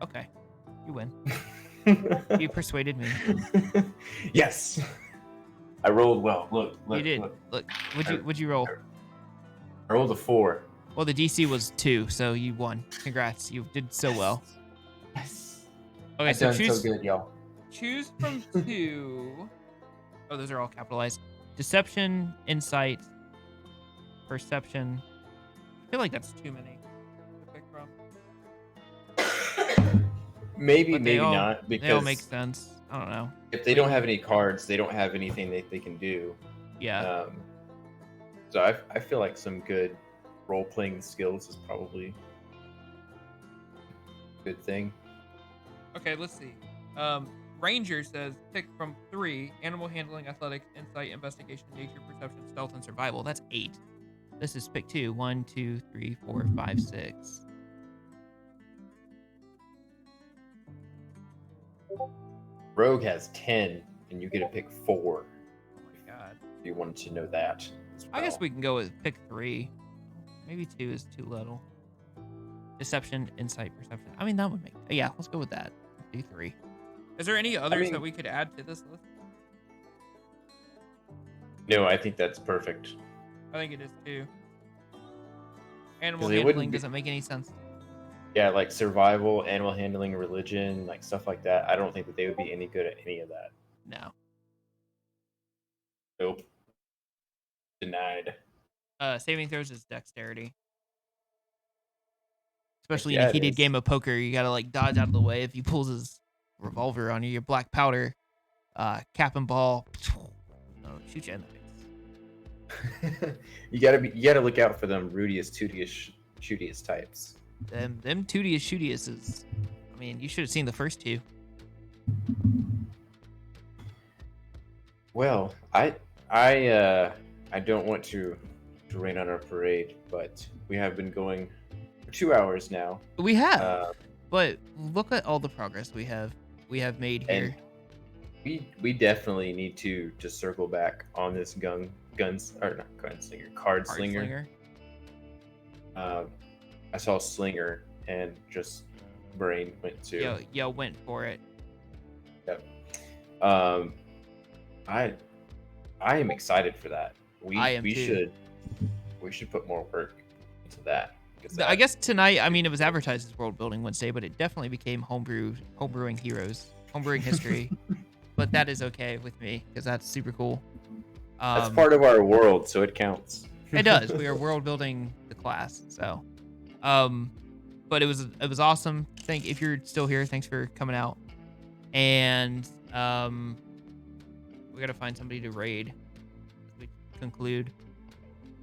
Okay, you win. You persuaded me. Yes. I rolled well. Look. You did. Look, what'd you roll? I rolled a 4. Well, the DC was 2, so you won. Congrats, you did so well. Yes. Okay, I've so done choose so good, y'all. choose from 2. Oh, those are all capitalized. Deception, insight, perception. I feel like that's too many to pick from. Maybe, But maybe all, not, they all because make sense. I don't know. if they don't have any cards, they don't have anything they can do. Yeah. So I feel like some good role-playing skills is probably a good thing. Okay, let's see. Ranger says pick from 3: animal handling, athletics, insight, investigation, nature, perception, stealth, and survival. That's 8. This is pick 2. 1, 2, 3, 4, 5, 6. Rogue has 10, and you get to pick 4. Oh my god. If you wanted to know that. as I guess well. we can go with pick 3. Maybe 2 is too little. Deception, insight, perception. I mean, that would make... Yeah, let's go with that. Do 3. Is there any others that we could add to this list? No, I think that's perfect. I think it is too. Animal 'Cause it wouldn't handling be- doesn't make any sense. Yeah, like survival, animal handling, religion, like stuff like that. I don't think that they would be any good at any of that. No. Nope. Denied. Saving throws is dexterity. Especially in Yeah, a it heated is. game of poker, you gotta like dodge out of the way if he pulls his revolver on you. Your black powder, cap and ball, shoot you in the face. you gotta look out for them rudiest, shootiest types. Them tootiest shootiest. I mean, you should have seen the first 2. Well, I don't want to rain on our parade, but we have been going for 2 hours now. We have, but look at all the progress we have made here. And we definitely need to circle back on this card slinger. I saw slinger and just brain went to. Yo, went for it. Yep. I am excited for that. I am we too. should put more work into that. I guess tonight, I mean, it was advertised as World Building Wednesday, but it definitely became homebrewing history. But that is okay with me because that's super cool. That's part of our world, so it counts. It does. We are world building the class. So, but it was awesome. If you're still here, thanks for coming out. And we gotta find somebody to raid as we conclude.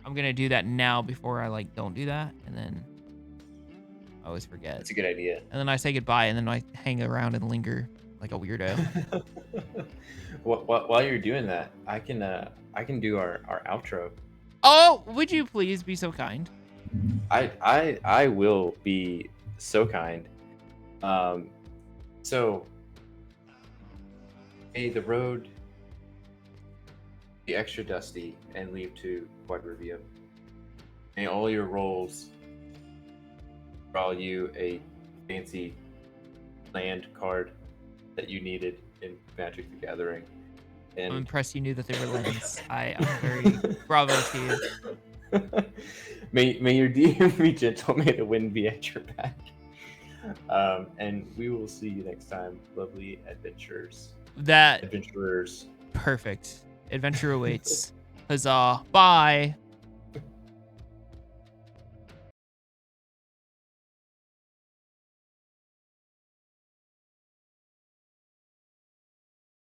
I'm gonna do that now before I don't do that, and then I always forget. That's a good idea. And then I say goodbye, and then I hang around and linger like a weirdo. While you're doing that, I can do our outro. Oh, would you please be so kind? I will be so kind. So may the road be extra dusty and lead to Quadrivium. May all your rolls draw you a fancy land card that you needed in Magic the Gathering. And I'm impressed you knew that they were lens. I'm very bravo to you. May your DM be gentle, may the wind be at your back. And we will see you next time, lovely adventurers. That Adventurers. perfect. Adventure awaits. Huzzah. Bye.